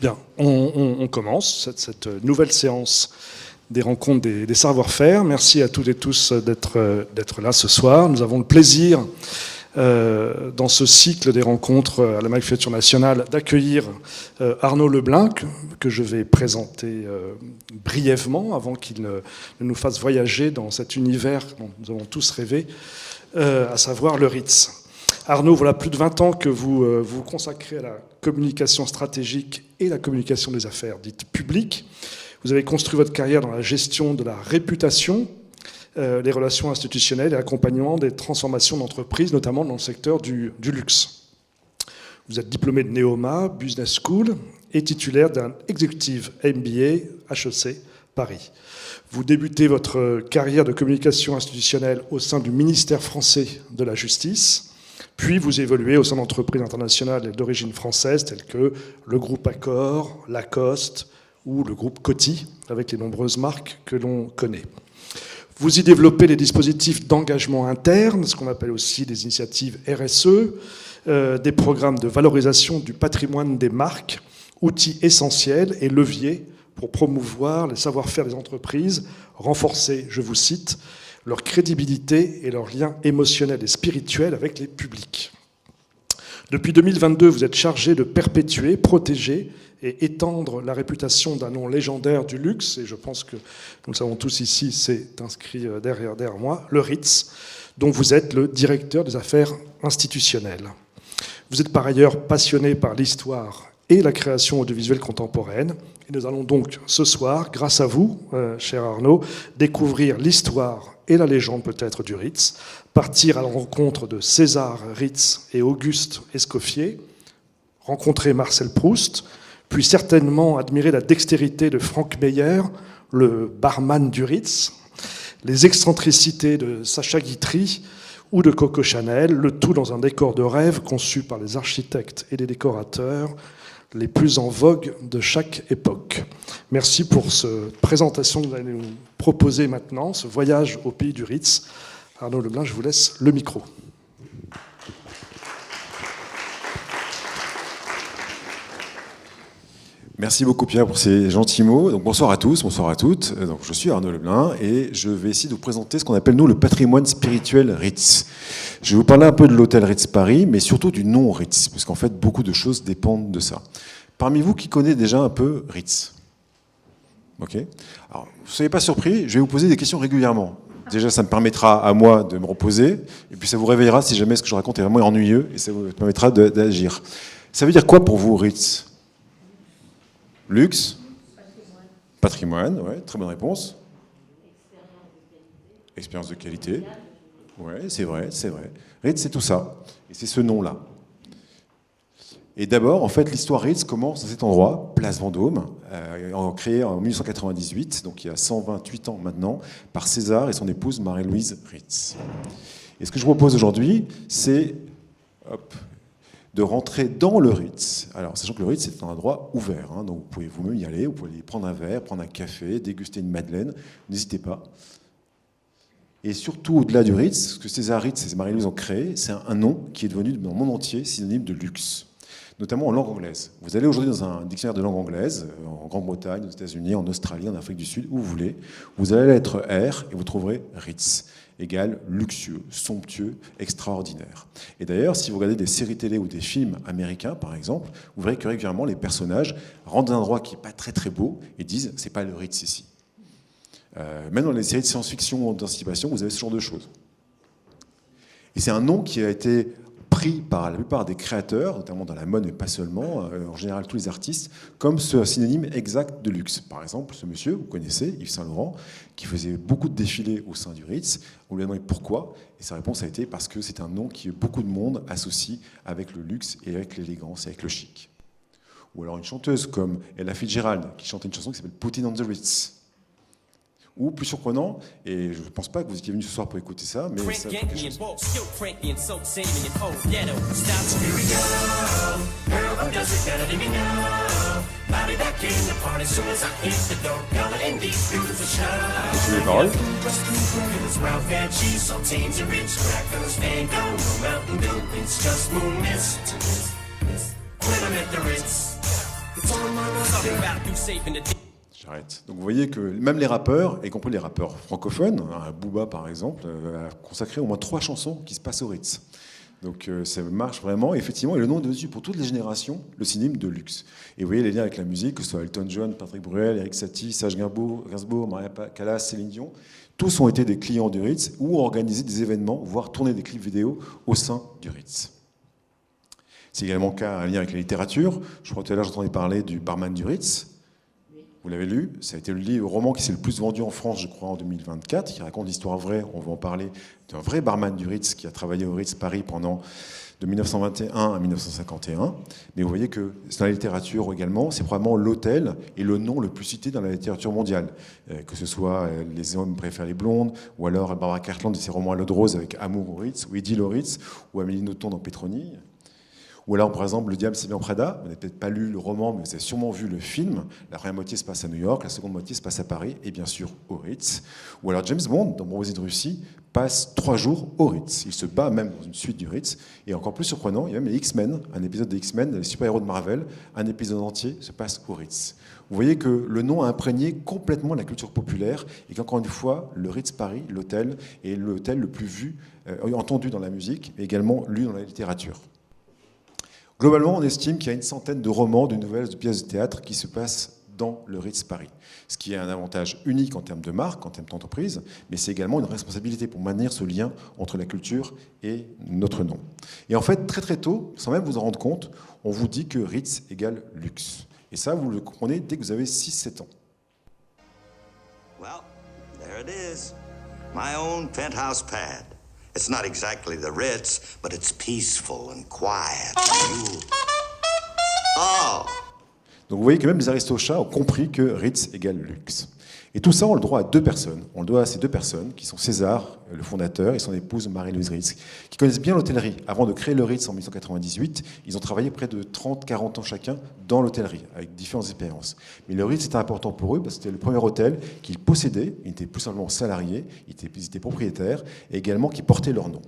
Bien, on commence cette nouvelle séance des rencontres des savoir-faire. Merci à toutes et tous d'être là ce soir. Nous avons le plaisir, dans ce cycle des rencontres à la Manufacture nationale, d'accueillir Arnaud Leblanc, que je vais présenter brièvement avant qu'il ne nous fasse voyager dans cet univers dont nous avons tous rêvé, à savoir le RITS. Arnaud, voilà plus de 20 ans que vous vous consacrez à la communication stratégique et la communication des affaires dites publiques. Vous avez construit votre carrière dans la gestion de la réputation, les relations institutionnelles et l'accompagnement des transformations d'entreprises, notamment dans le secteur du luxe. Vous êtes diplômé de Neoma Business School et titulaire d'un Executive MBA HEC Paris. Vous débutez votre carrière de communication institutionnelle au sein du ministère français de la Justice, puis vous évoluez au sein d'entreprises internationales d'origine française telles que le groupe Accor, Lacoste ou le groupe Coty, avec les nombreuses marques que l'on connaît. Vous y développez les dispositifs d'engagement interne, ce qu'on appelle aussi des initiatives RSE, des programmes de valorisation du patrimoine des marques, outils essentiels et leviers pour promouvoir les savoir-faire des entreprises, renforcer, je vous cite, leur crédibilité et leurs liens émotionnels et spirituels avec les publics. Depuis 2022, vous êtes chargé de perpétuer, protéger et étendre la réputation d'un nom légendaire du luxe, et je pense que nous le savons tous ici, c'est inscrit derrière moi, le RITS, dont vous êtes le directeur des affaires institutionnelles. Vous êtes par ailleurs passionné par l'histoire et la création audiovisuelle contemporaine. Et nous allons donc ce soir, grâce à vous, cher Arnaud, découvrir l'histoire et la légende peut-être du RITS, partir à la rencontre de César Ritz et Auguste Escoffier, rencontrer Marcel Proust, puis certainement admirer la dextérité de Franck Meyer, le barman du Ritz, les excentricités de Sacha Guitry ou de Coco Chanel, le tout dans un décor de rêve conçu par les architectes et les décorateurs les plus en vogue de chaque époque. Merci pour cette présentation que vous allez nous proposer maintenant, ce voyage au pays du Ritz. Arnaud Leblanc, je vous laisse le micro. Merci beaucoup Pierre pour ces gentils mots. Donc, bonsoir à tous, bonsoir à toutes. Donc, je suis Arnaud Leblanc et je vais essayer de vous présenter ce qu'on appelle nous le patrimoine spirituel Ritz. Je vais vous parler un peu de l'hôtel Ritz Paris, mais surtout du nom Ritz, parce qu'en fait beaucoup de choses dépendent de ça. Parmi vous qui connaissez déjà un peu Ritz, ok. Alors, ne soyez pas surpris, je vais vous poser des questions régulièrement. Déjà, ça me permettra à moi de me reposer, et puis ça vous réveillera si jamais ce que je raconte est vraiment ennuyeux, et ça vous permettra d'agir. Ça veut dire quoi pour vous Ritz ? Luxe, patrimoine, ouais, très bonne réponse. Expérience de qualité. Ouais, c'est vrai, c'est vrai. Ritz, c'est tout ça. Et c'est ce nom-là. Et d'abord, en fait, l'histoire Ritz commence à cet endroit, Place Vendôme, créé en 1898, donc il y a 128 ans maintenant, par César et son épouse Marie-Louise Ritz. Et ce que je vous propose aujourd'hui, c'est de rentrer dans le Ritz. Alors, sachant que le Ritz, c'est un endroit ouvert, hein, donc vous pouvez vous-même y aller, vous pouvez aller prendre un verre, prendre un café, déguster une madeleine, n'hésitez pas. Et surtout, au-delà du Ritz, ce que César Ritz et Marie-Louise ont créé, c'est un nom qui est devenu, dans le monde entier, synonyme de luxe, notamment en langue anglaise. Vous allez aujourd'hui dans un dictionnaire de langue anglaise, en Grande-Bretagne, aux États-Unis, en Australie, en Afrique du Sud, où vous voulez, vous allez à la lettre R et vous trouverez Ritz, égale luxueux, somptueux, extraordinaire. Et d'ailleurs, si vous regardez des séries télé ou des films américains, par exemple, vous verrez que régulièrement, les personnages rentrent dans un endroit qui n'est pas très très beau et disent « c'est pas le Ritz ici ». Même dans les séries de science-fiction ou d'anticipation, vous avez ce genre de choses. Et c'est un nom qui a été pris par la plupart des créateurs, notamment dans la mode, mais pas seulement, en général tous les artistes, comme ce synonyme exact de luxe. Par exemple, ce monsieur, vous connaissez, Yves Saint-Laurent, qui faisait beaucoup de défilés au sein du Ritz. On lui a demandé pourquoi, et sa réponse a été parce que c'est un nom que beaucoup de monde associe avec le luxe et avec l'élégance et avec le chic. Ou alors une chanteuse comme Ella Fitzgerald, qui chantait une chanson qui s'appelle Puttin on the Ritz. Ou plus surprenant, et je ne pense pas que vous étiez venu ce soir pour écouter ça, mais ça fait quelque chose. Les paroles. J'arrête. Donc vous voyez que même les rappeurs, y compris les rappeurs francophones, hein, Booba par exemple, a consacré au moins 3 chansons qui se passent au Ritz. Donc ça marche vraiment. Et effectivement, et le nom est dessus pour toutes les générations, le synonyme de luxe. Et vous voyez les liens avec la musique, que ce soit Elton John, Patrick Bruel, Eric Satie, Serge Gainsbourg, Maria Callas, Céline Dion, tous ont été des clients du Ritz ou ont organisé des événements, voire tourné des clips vidéo au sein du Ritz. C'est également le cas, un lien avec la littérature. Je crois que tout à l'heure, j'entendais parler du Barman du Ritz. Vous l'avez lu, ça a été le roman qui s'est le plus vendu en France, je crois, en 2024, qui raconte l'histoire vraie, on va en parler, d'un vrai barman du Ritz qui a travaillé au Ritz Paris pendant de 1921 à 1951. Mais vous voyez que dans la littérature également, c'est probablement l'hôtel et le nom le plus cité dans la littérature mondiale. Que ce soit Les hommes préfèrent les blondes, ou alors Barbara Cartland et ses romans à l'eau de rose avec Amour au Ritz, ou Idylle au Ritz, ou Amélie Nothomb dans Pétronille. Ou alors, par exemple, Le diable s'est mis en Prada. Vous n'avez peut-être pas lu le roman, mais vous avez sûrement vu le film. La première moitié se passe à New York, la seconde moitié se passe à Paris, et bien sûr au Ritz. Ou alors James Bond, dans Mon voisin de Russie, passe 3 jours au Ritz. Il se bat même dans une suite du Ritz. Et encore plus surprenant, il y a même les X-Men, un épisode des X-Men, les super-héros de Marvel, un épisode entier se passe au Ritz. Vous voyez que le nom a imprégné complètement la culture populaire et qu'encore une fois, le Ritz Paris, l'hôtel, est l'hôtel le plus vu, entendu dans la musique, mais également lu dans la littérature. Globalement, on estime qu'il y a une centaine de romans, de nouvelles, de pièces de théâtre qui se passent dans le Ritz Paris. Ce qui est un avantage unique en termes de marque, en termes d'entreprise, mais c'est également une responsabilité pour maintenir ce lien entre la culture et notre nom. Et en fait, très très tôt, sans même vous en rendre compte, on vous dit que Ritz égale luxe. Et ça, vous le comprenez dès que vous avez 6-7 ans. Well, there it is. My own penthouse pad. It's not exactly the Ritz, but it's peaceful and quiet. Oh! Donc vous voyez que même les aristochats ont compris que Ritz égale luxe. Et tout ça, on le doit à 2 personnes. On le doit à ces 2 personnes, qui sont César, le fondateur, et son épouse Marie-Louise Ritz, qui connaissent bien l'hôtellerie. Avant de créer le Ritz en 1898, ils ont travaillé près de 30-40 ans chacun dans l'hôtellerie, avec différentes expériences. Mais le Ritz était important pour eux, parce que c'était le premier hôtel qu'ils possédaient. Ils n'étaient plus simplement salariés, ils étaient propriétaires, et également qui portaient leur nom.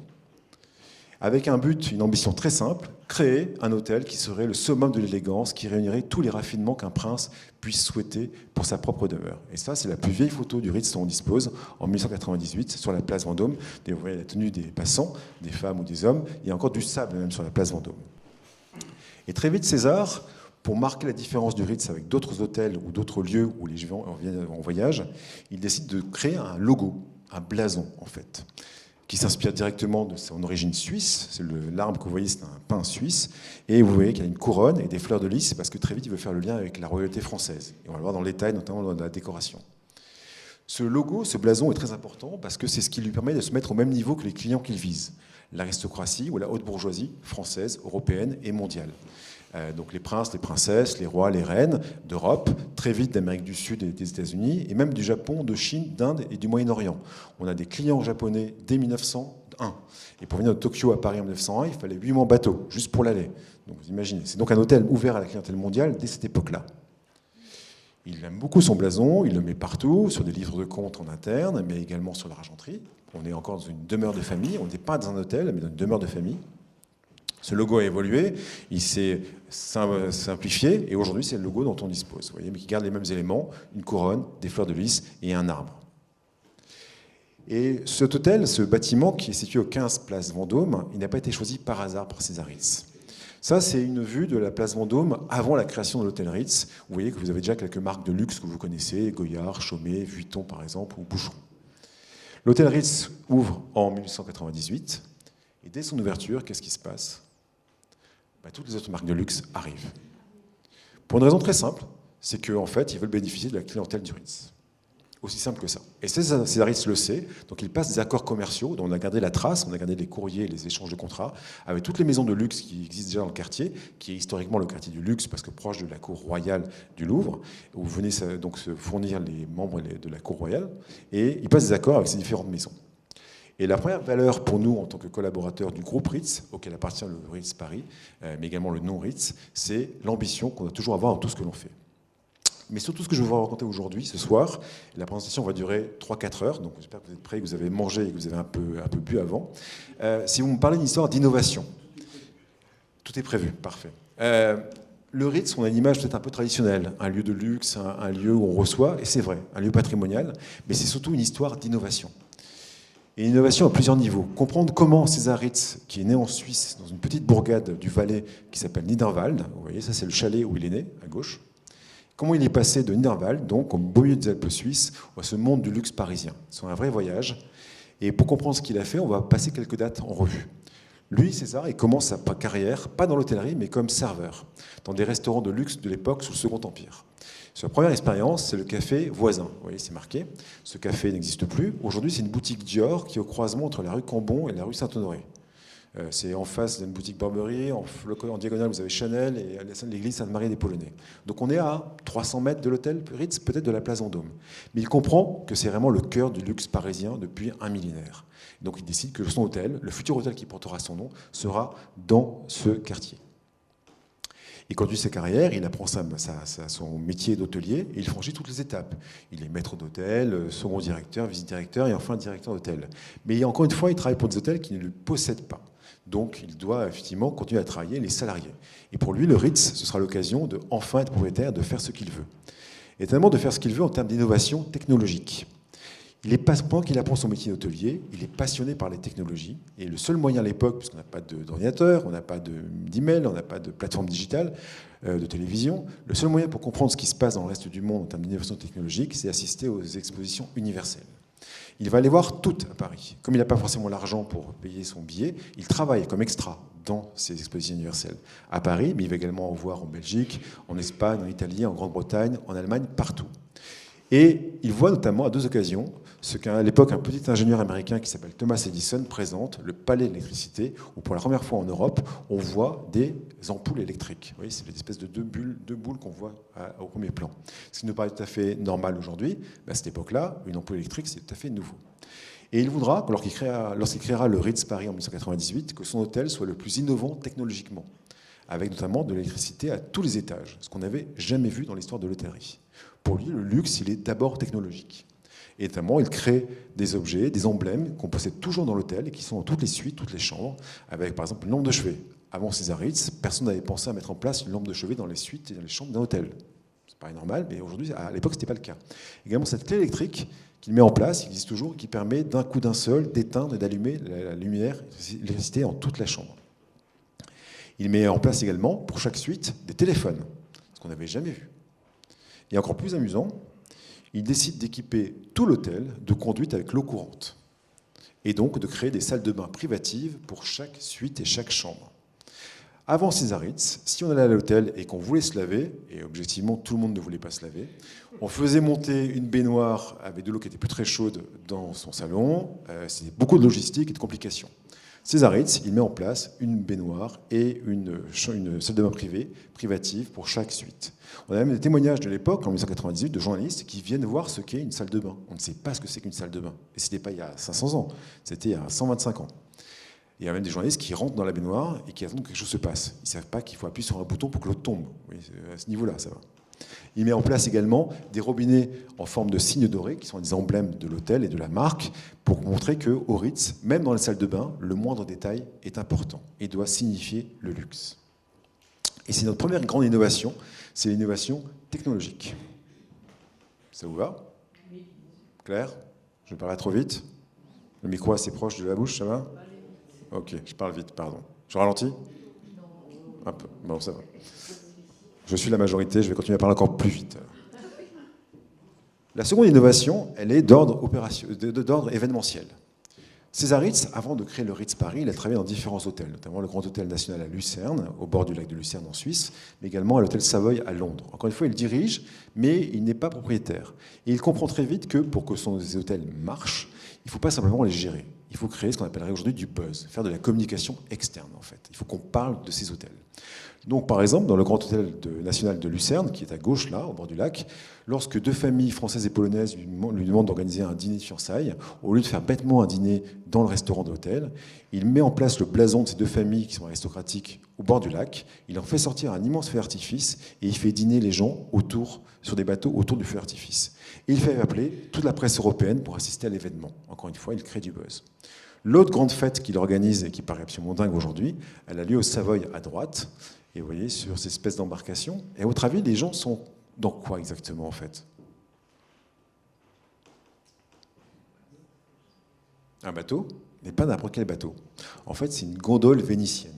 Avec un but, une ambition très simple, créer un hôtel qui serait le summum de l'élégance, qui réunirait tous les raffinements qu'un prince puisse souhaiter pour sa propre demeure. Et ça, c'est la plus vieille photo du Ritz dont on dispose, en 1898, sur la place Vendôme. Vous voyez la tenue des passants, des femmes ou des hommes. Il y a encore du sable même sur la place Vendôme. Et très vite, César, pour marquer la différence du Ritz avec d'autres hôtels ou d'autres lieux où les gens viennent en voyage, il décide de créer un logo, un blason en fait, qui s'inspire directement de son origine suisse. C'est l'arbre que vous voyez, c'est un pin suisse. Et vous voyez qu'il y a une couronne et des fleurs de lys, c'est parce que très vite, il veut faire le lien avec la royauté française. Et on va le voir dans le détail, notamment dans la décoration. Ce logo, ce blason est très important parce que c'est ce qui lui permet de se mettre au même niveau que les clients qu'il vise. L'aristocratie ou la haute bourgeoisie française, européenne et mondiale. Donc les princes, les princesses, les rois, les reines d'Europe, très vite d'Amérique du Sud et des États-Unis, et même du Japon, de Chine, d'Inde et du Moyen-Orient. On a des clients japonais dès 1901. Et pour venir de Tokyo à Paris en 1901, il fallait 8 mois en bateau, juste pour l'aller. Donc vous imaginez, c'est donc un hôtel ouvert à la clientèle mondiale dès cette époque-là. Il aime beaucoup son blason, il le met partout, sur des livres de comptes en interne, mais également sur l'argenterie. On est encore dans une demeure de famille, on n'est pas dans un hôtel, mais dans une demeure de famille. Ce logo a évolué, il s'est simplifié, et aujourd'hui c'est le logo dont on dispose. Vous voyez, mais qui garde les mêmes éléments, une couronne, des fleurs de lys et un arbre. Et cet hôtel, ce bâtiment qui est situé au 15 place Vendôme, il n'a pas été choisi par hasard par César Ritz. Ça, c'est une vue de la place Vendôme avant la création de l'hôtel Ritz. Vous voyez que vous avez déjà quelques marques de luxe que vous connaissez, Goyard, Chaumet, Vuitton par exemple, ou Boucheron. L'hôtel Ritz ouvre en 1898, et dès son ouverture, qu'est-ce qui se passe ? Toutes les autres marques de luxe arrivent. Pour une raison très simple, c'est qu'en fait, ils veulent bénéficier de la clientèle du Ritz. Aussi simple que ça. Et César Ritz le sait, donc il passe des accords commerciaux dont on a gardé la trace, on a gardé les courriers, les échanges de contrats, avec toutes les maisons de luxe qui existent déjà dans le quartier, qui est historiquement le quartier du luxe, parce que proche de la cour royale du Louvre, où venez donc se fournir les membres de la cour royale, et il passe des accords avec ces différentes maisons. Et la première valeur pour nous, en tant que collaborateurs du groupe Ritz, auquel appartient le Ritz Paris, mais également le nom Ritz, c'est l'ambition qu'on doit toujours avoir dans tout ce que l'on fait. Mais surtout ce que je vais vous raconter aujourd'hui, ce soir, la présentation va durer 3-4 heures, donc j'espère que vous êtes prêts, que vous avez mangé et que vous avez un peu bu avant. Si vous me parlez d'une histoire d'innovation, tout est prévu, parfait. le Ritz, on a une image peut-être un peu traditionnelle, un lieu de luxe, un lieu où on reçoit, et c'est vrai, un lieu patrimonial, mais c'est surtout une histoire d'innovation. Et une innovation à plusieurs niveaux. Comprendre comment César Ritz, qui est né en Suisse, dans une petite bourgade du Valais qui s'appelle Niederwald, vous voyez, ça c'est le chalet où il est né, à gauche, comment il est passé de Niederwald, donc au beau milieu des Alpes suisses, à ce monde du luxe parisien. C'est un vrai voyage. Et pour comprendre ce qu'il a fait, on va passer quelques dates en revue. Lui, César, il commence sa carrière, pas dans l'hôtellerie, mais comme serveur, dans des restaurants de luxe de l'époque sous le Second Empire. Sa première expérience, c'est le café Voisin. Vous voyez, c'est marqué. Ce café n'existe plus. Aujourd'hui, c'est une boutique Dior qui est au croisement entre la rue Cambon et la rue Saint-Honoré. C'est en face d'une boutique Burberry, en diagonale, vous avez Chanel et l'église Sainte-Marie des Polonais. Donc on est à 300 mètres de l'hôtel Ritz, peut-être de la place Vendôme. Mais il comprend que c'est vraiment le cœur du luxe parisien depuis un millénaire. Donc il décide que son hôtel, le futur hôtel qui portera son nom, sera dans ce quartier. Il conduit sa carrière, il apprend son métier d'hôtelier et il franchit toutes les étapes. Il est maître d'hôtel, second directeur, vice-directeur et enfin directeur d'hôtel. Mais encore une fois, il travaille pour des hôtels qui ne le possèdent pas. Donc il doit effectivement continuer à travailler les salariés. Et pour lui, le Ritz, ce sera l'occasion de enfin être propriétaire, de faire ce qu'il veut. Et notamment de faire ce qu'il veut en termes d'innovation technologique. Pendant qu'il apprend son métier d'hôtelier, il est passionné par les technologies. Et le seul moyen à l'époque, puisqu'on n'a pas d'ordinateur, on n'a pas d'email, on n'a pas de plateforme digitale, de télévision, le seul moyen pour comprendre ce qui se passe dans le reste du monde en termes d'innovation technologique, c'est assister aux expositions universelles. Il va aller voir toutes à Paris. Comme il n'a pas forcément l'argent pour payer son billet, il travaille comme extra dans ces expositions universelles. À Paris, mais il va également en voir en Belgique, en Espagne, en Italie, en Grande-Bretagne, en Allemagne, partout. Et il voit notamment à deux occasions ce qu'à l'époque un petit ingénieur américain qui s'appelle Thomas Edison présente, le palais de l'électricité, où pour la première fois en Europe, on voit des ampoules électriques. Vous voyez, c'est l'espèce de deux boules qu'on voit au premier plan. Ce qui nous paraît tout à fait normal aujourd'hui, à cette époque-là, une ampoule électrique, c'est tout à fait nouveau. Et il voudra, lorsqu'il créera le Ritz Paris en 1998, que son hôtel soit le plus innovant technologiquement, avec notamment de l'électricité à tous les étages, ce qu'on n'avait jamais vu dans l'histoire de l'hôtellerie. Pour lui, le luxe, il est d'abord technologique. Et notamment, il crée des objets, des emblèmes qu'on possède toujours dans l'hôtel et qui sont dans toutes les suites, toutes les chambres, avec par exemple une lampe de chevet. Avant César Ritz, personne n'avait pensé à mettre en place une lampe de chevet dans les suites et dans les chambres d'un hôtel. C'est pas normal, mais aujourd'hui, à l'époque, ce n'était pas le cas. Également, cette clé électrique qu'il met en place, il existe toujours, qui permet d'un coup d'un seul d'éteindre et d'allumer la lumière, l'électricité en toute la chambre. Il met en place également, pour chaque suite, des téléphones, ce qu'on n'avait jamais vu. Et encore plus amusant, il décide d'équiper tout l'hôtel de conduite avec l'eau courante et donc de créer des salles de bain privatives pour chaque suite et chaque chambre. Avant César Ritz, si on allait à l'hôtel et qu'on voulait se laver, et objectivement tout le monde ne voulait pas se laver, on faisait monter une baignoire avec de l'eau qui était plus très chaude dans son salon. C'était beaucoup de logistique et de complications. César Ritz, il met en place une baignoire et une salle de bain privée, privative pour chaque suite. On a même des témoignages de l'époque, en 1998, de journalistes qui viennent voir ce qu'est une salle de bain. On ne sait pas ce que c'est qu'une salle de bain. Et ce n'était pas il y a 500 ans, c'était il y a 125 ans. Il y a même des journalistes qui rentrent dans la baignoire et qui attendent que quelque chose se passe. Ils ne savent pas qu'il faut appuyer sur un bouton pour que l'eau tombe. Oui, à ce niveau-là, ça va. Il met en place également des robinets en forme de signes dorés, qui sont des emblèmes de l'hôtel et de la marque, pour montrer qu'au Ritz, même dans les salles de bain, le moindre détail est important et doit signifier le luxe. Et c'est notre première grande innovation, c'est l'innovation technologique. Ça vous va? Claire? Je parle trop vite? Le micro assez proche de la bouche, ça va? Ok, je parle vite, pardon. Je ralentis? Un peu, bon, ça va. Je suis la majorité, je vais continuer à parler encore plus vite. La seconde innovation, elle est d'ordre événementiel. César Ritz, avant de créer le Ritz Paris, il a travaillé dans différents hôtels, notamment le Grand Hôtel National à Lucerne, au bord du lac de Lucerne en Suisse, mais également à l'Hôtel Savoy à Londres. Encore une fois, il dirige, mais il n'est pas propriétaire. Et il comprend très vite que pour que ces hôtels marchent, il ne faut pas simplement les gérer. Il faut créer ce qu'on appellerait aujourd'hui du buzz, faire de la communication externe en fait. Il faut qu'on parle de ces hôtels. Donc, par exemple, dans le Grand Hôtel National de Lucerne, qui est à gauche, là, au bord du lac, lorsque deux familles françaises et polonaises lui demandent d'organiser un dîner de fiançailles, au lieu de faire bêtement un dîner dans le restaurant de l'hôtel, il met en place le blason de ces deux familles qui sont aristocratiques au bord du lac, il en fait sortir un immense feu d'artifice et il fait dîner les gens sur des bateaux autour du feu d'artifice. Et il fait appeler toute la presse européenne pour assister à l'événement. Encore une fois, il crée du buzz. L'autre grande fête qu'il organise et qui paraît absolument dingue aujourd'hui, elle a lieu au Savoy à droite. Et vous voyez, sur ces espèces d'embarcations. Et à votre avis, les gens sont dans quoi exactement, en fait? Un bateau, mais pas n'importe quel bateau. En fait, c'est une gondole vénitienne.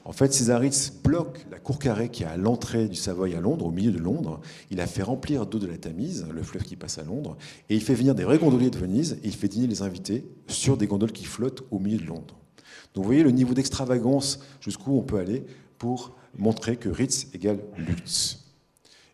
En fait, Césaritz bloque la cour carrée qui est à l'entrée du Savoy à Londres, au milieu de Londres. Il a fait remplir d'eau de la Tamise, le fleuve qui passe à Londres, et il fait venir des vrais gondoliers de Venise, et il fait dîner les invités sur des gondoles qui flottent au milieu de Londres. Donc vous voyez le niveau d'extravagance jusqu'où on peut aller pour montrer que Ritz égale luxe.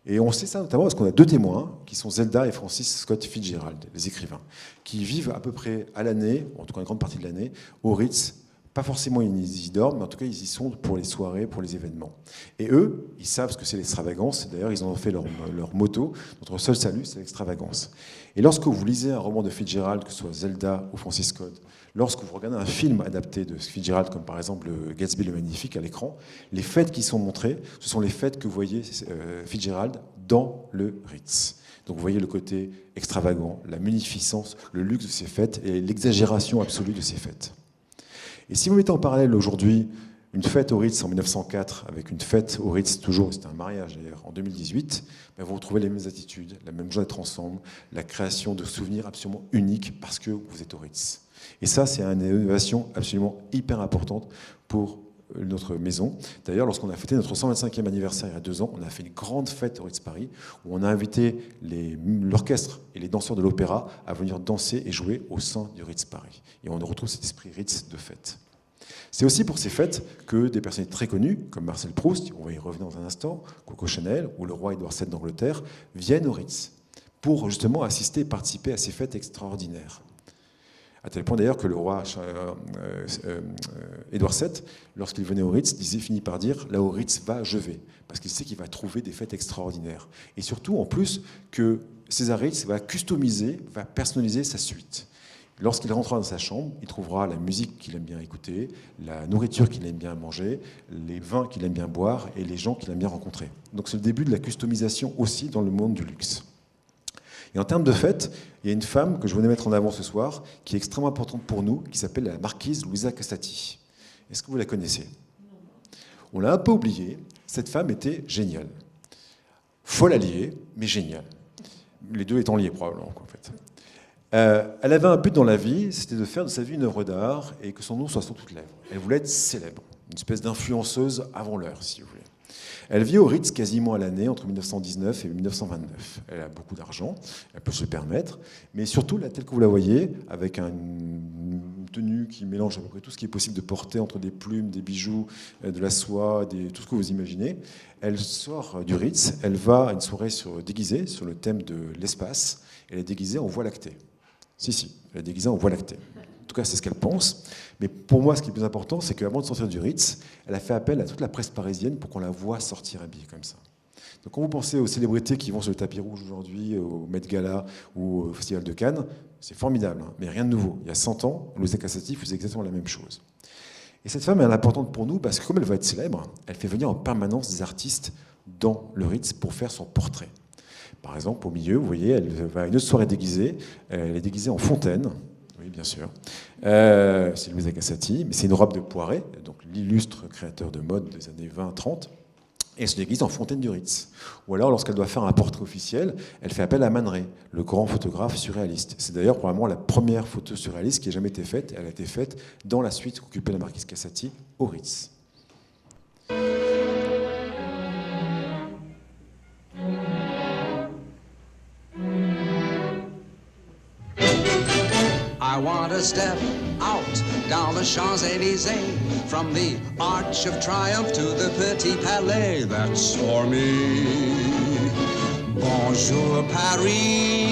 Et on sait ça notamment parce qu'on a deux témoins, qui sont Zelda et Francis Scott Fitzgerald, les écrivains, qui vivent à peu près à l'année, en tout cas une grande partie de l'année, au Ritz. Pas forcément ils y dorment, mais en tout cas ils y sont pour les soirées, pour les événements. Et eux, ils savent ce que c'est l'extravagance. D'ailleurs, ils en ont fait leur motto. Notre seul salut, c'est l'extravagance. Et lorsque vous lisez un roman de Fitzgerald, que ce soit Zelda ou Francis Scott, lorsque vous regardez un film adapté de Fitzgerald, comme par exemple Gatsby le Magnifique à l'écran, les fêtes qui sont montrées, ce sont les fêtes que vous voyez Fitzgerald dans le Ritz. Donc vous voyez le côté extravagant, la munificence, le luxe de ces fêtes et l'exagération absolue de ces fêtes. Et si vous mettez en parallèle aujourd'hui une fête au Ritz en 1904 avec une fête au Ritz, toujours, c'était un mariage d'ailleurs, en 2018, ben vous retrouvez les mêmes attitudes, la même joie d'être ensemble, la création de souvenirs absolument uniques parce que vous êtes au Ritz. Et ça, c'est une innovation absolument hyper importante pour notre maison. D'ailleurs, lorsqu'on a fêté notre 125e anniversaire il y a 2 ans, on a fait une grande fête au Ritz Paris où on a invité l'orchestre et les danseurs de l'opéra à venir danser et jouer au sein du Ritz Paris. Et on retrouve cet esprit Ritz de fête. C'est aussi pour ces fêtes que des personnalités très connues, comme Marcel Proust, on va y revenir dans un instant, Coco Chanel ou le roi Édouard VII d'Angleterre, viennent au Ritz pour justement assister et participer à ces fêtes extraordinaires. À tel point d'ailleurs que le roi Édouard VII, lorsqu'il venait au Ritz, finit par dire « là au Ritz va, je vais », parce qu'il sait qu'il va trouver des fêtes extraordinaires. Et surtout, en plus, que César Ritz va customiser, va personnaliser sa suite. Lorsqu'il rentrera dans sa chambre, il trouvera la musique qu'il aime bien écouter, la nourriture qu'il aime bien manger, les vins qu'il aime bien boire et les gens qu'il aime bien rencontrer. Donc c'est le début de la customisation aussi dans le monde du luxe. Et en termes de fête, il y a une femme que je voulais mettre en avant ce soir, qui est extrêmement importante pour nous, qui s'appelle la marquise Luisa Casati. Est-ce que vous la connaissez? On l'a un peu oubliée. Cette femme était géniale. Folle alliée, mais géniale. Les deux étant liés probablement, en fait. Elle avait un but dans la vie, c'était de faire de sa vie une œuvre d'art et que son nom soit sur toutes lèvres. Elle voulait être célèbre, une espèce d'influenceuse avant l'heure, si vous voulez. Elle vit au Ritz quasiment à l'année, entre 1919 et 1929. Elle a beaucoup d'argent, elle peut se le permettre, mais surtout, là, telle que vous la voyez, avec une tenue qui mélange à peu près tout ce qui est possible de porter, entre des plumes, des bijoux, de la soie, tout ce que vous imaginez. Elle sort du Ritz, elle va à une soirée déguisée sur le thème de l'espace, elle est déguisée en Voie lactée. Si, elle est déguisée en Voie lactée. En tout cas, c'est ce qu'elle pense. Mais pour moi, ce qui est le plus important, c'est qu'avant de sortir du Ritz, elle a fait appel à toute la presse parisienne pour qu'on la voie sortir habillée comme ça. Donc quand vous pensez aux célébrités qui vont sur le tapis rouge aujourd'hui, au Met Gala ou au Festival de Cannes, c'est formidable, hein, mais rien de nouveau. Il y a 100 ans, Luisa Casati faisait exactement la même chose. Et cette femme est importante pour nous parce que comme elle va être célèbre, elle fait venir en permanence des artistes dans le Ritz pour faire son portrait. Par exemple, au milieu, vous voyez, elle va à une autre soirée déguisée. Elle est déguisée en fontaine. Oui, bien sûr. C'est Luisa Casati, mais c'est une robe de Poiret, donc l'illustre créateur de mode des années 20-30. Et elle se déguise en fontaine du Ritz. Ou alors, lorsqu'elle doit faire un portrait officiel, elle fait appel à Man Ray, le grand photographe surréaliste. C'est d'ailleurs probablement la première photo surréaliste qui ait jamais été faite. Elle a été faite dans la suite qu'occupait la marquise Casati au Ritz. I want to step out down the Champs-Élysées, from the Arch of Triumph to the Petit Palais. That's for me. Bonjour, Paris.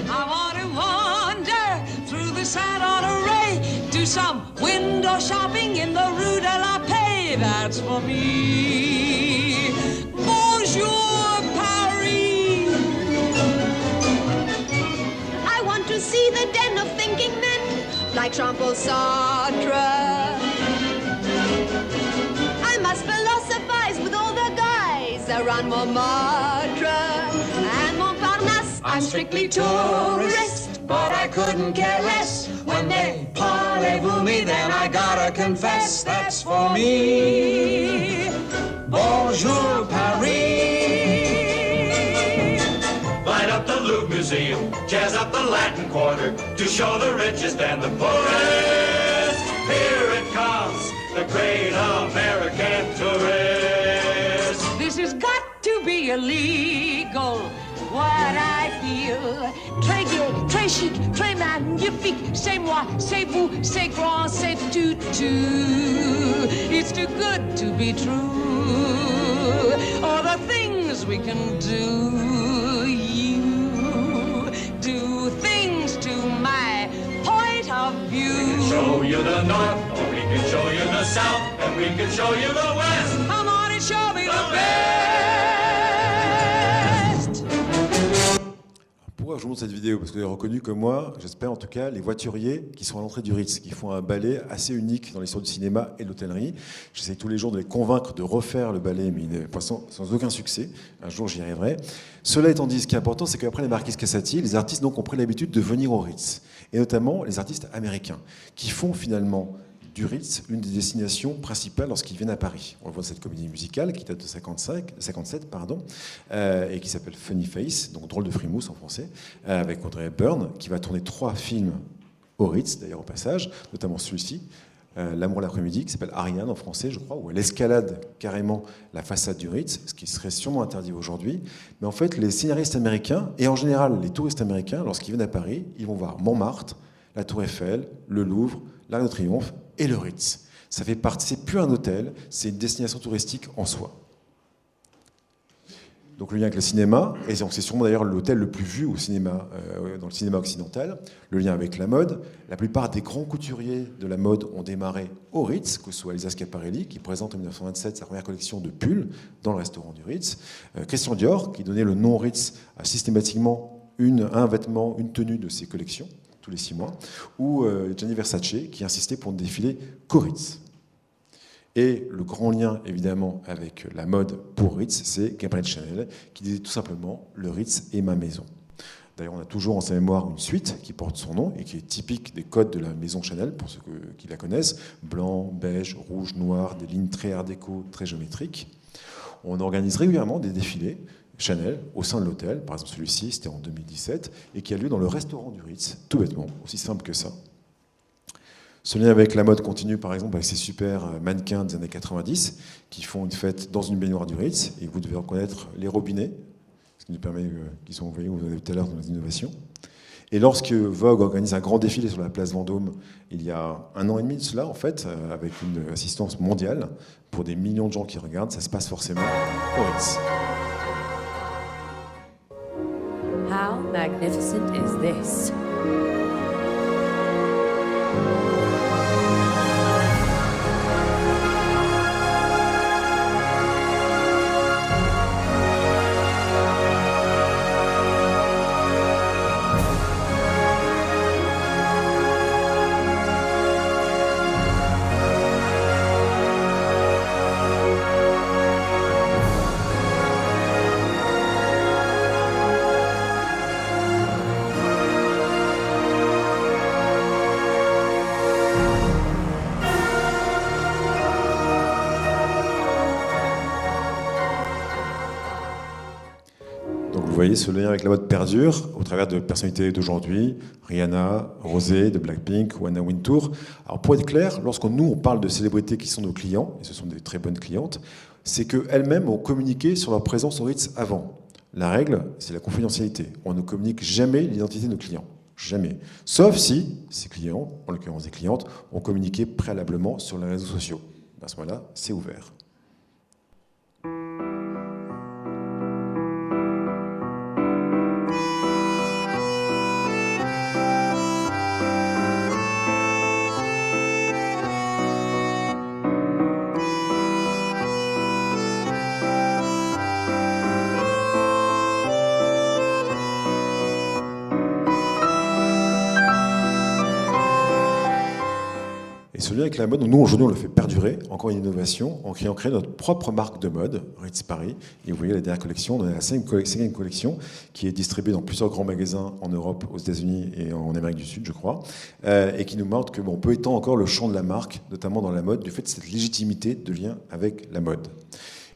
I want to wander through the Saint-Honoré, do some window shopping in the Rue de la Paix. That's for me. Bonjour, Paris. I want to see the den of thinking men, like Jean-Paul Sartre. I must philosophize with all the guys around Montmartre and Montparnasse. I'm strictly tourist, but I couldn't care less. When they parlez-vous me, then I gotta confess that's for me. Bonjour, Paris. Light up the Louvre Museum, jazz up the Latin Quarter, to show the richest and the poorest. Here it comes, the great American tourist. This has got to be illegal, what I feel. Très gai, très chic, très magnifique. C'est moi, c'est vous, c'est grand, c'est tout. It's too good to be true. All the things we can do. You do things to my point of view. We can show you the north, or we can show you the south, and we can show you the west. Come on and show me the best. Pourquoi je vous montre cette vidéo? Parce que vous avez reconnu que moi, j'espère en tout cas, les voituriers qui sont à l'entrée du Ritz, qui font un ballet assez unique dans l'histoire du cinéma et de l'hôtellerie. J'essaie tous les jours de les convaincre de refaire le ballet, mais sans aucun succès. Un jour, j'y arriverai. Cela étant dit, ce qui est important, c'est qu'après les Marquis Casati, les artistes donc, ont pris l'habitude de venir au Ritz. Et notamment les artistes américains, qui font finalement du Ritz une des destinations principales lorsqu'ils viennent à Paris. On voit cette comédie musicale qui date de 57 et qui s'appelle Funny Face, donc drôle de frimousse en français, avec Audrey Hepburn, qui va tourner 3 films au Ritz, d'ailleurs au passage, notamment celui-ci, L'amour l'après-midi, qui s'appelle Ariane en français, je crois, où elle escalade carrément la façade du Ritz, ce qui serait sûrement interdit aujourd'hui. Mais en fait, les scénaristes américains, et en général les touristes américains, lorsqu'ils viennent à Paris, ils vont voir Montmartre, la Tour Eiffel, le Louvre, l'Arc de Triomphe et le Ritz. Ça fait partie, c'est plus un hôtel, c'est une destination touristique en soi. Donc le lien avec le cinéma, et c'est sûrement d'ailleurs l'hôtel le plus vu au cinéma, dans le cinéma occidental, le lien avec la mode. La plupart des grands couturiers de la mode ont démarré au Ritz, que ce soit Elsa Schiaparelli, qui présente en 1927 sa première collection de pulls dans le restaurant du Ritz, Christian Dior, qui donnait le nom Ritz à systématiquement un vêtement, une tenue de ses collections, tous les 6 mois, ou Gianni Versace, qui insistait pour ne défiler qu'au Ritz. Et le grand lien, évidemment, avec la mode pour Ritz, c'est Gabrielle Chanel, qui disait tout simplement « Le Ritz est ma maison ». D'ailleurs, on a toujours en sa mémoire une suite qui porte son nom et qui est typique des codes de la maison Chanel, pour ceux qui la connaissent. Blanc, beige, rouge, noir, des lignes très art déco, très géométriques. On organise régulièrement des défilés Chanel au sein de l'hôtel. Par exemple, celui-ci, c'était en 2017, et qui a lieu dans le restaurant du Ritz, tout bêtement, aussi simple que ça. Ce lien avec la mode continue, par exemple, avec ces super mannequins des années 90 qui font une fête dans une baignoire du Ritz. Et vous devez reconnaître les robinets, ce qui nous permet, qui sont envoyés, vous avez tout à l'heure, dans les innovations. Et lorsque Vogue organise un grand défilé sur la place Vendôme, il y a 1 an et demi de cela, en fait, avec une assistance mondiale, pour des millions de gens qui regardent, ça se passe forcément au Ritz. How magnificent is this? Vous voyez, ce lien avec la mode perdure au travers de personnalités d'aujourd'hui, Rihanna, Rosé de Blackpink ou Anna Wintour. Alors pour être clair, on parle de célébrités qui sont nos clients, et ce sont des très bonnes clientes, c'est qu'elles-mêmes ont communiqué sur leur présence au Ritz avant. La règle, c'est la confidentialité. On ne communique jamais l'identité de nos clients. Jamais. Sauf si ces clients, en l'occurrence des clientes, ont communiqué préalablement sur les réseaux sociaux. À ce moment-là, c'est ouvert. ce lien avec la mode, nous aujourd'hui on le fait perdurer, encore une innovation, en créant notre propre marque de mode, Ritz Paris. Et vous voyez la dernière collection, on a la cinquième collection qui est distribuée dans plusieurs grands magasins en Europe, aux États-Unis et en Amérique du Sud, je crois, et qui nous montre que on peut étendre encore le champ de la marque, notamment dans la mode, du fait de cette légitimité de lien avec la mode.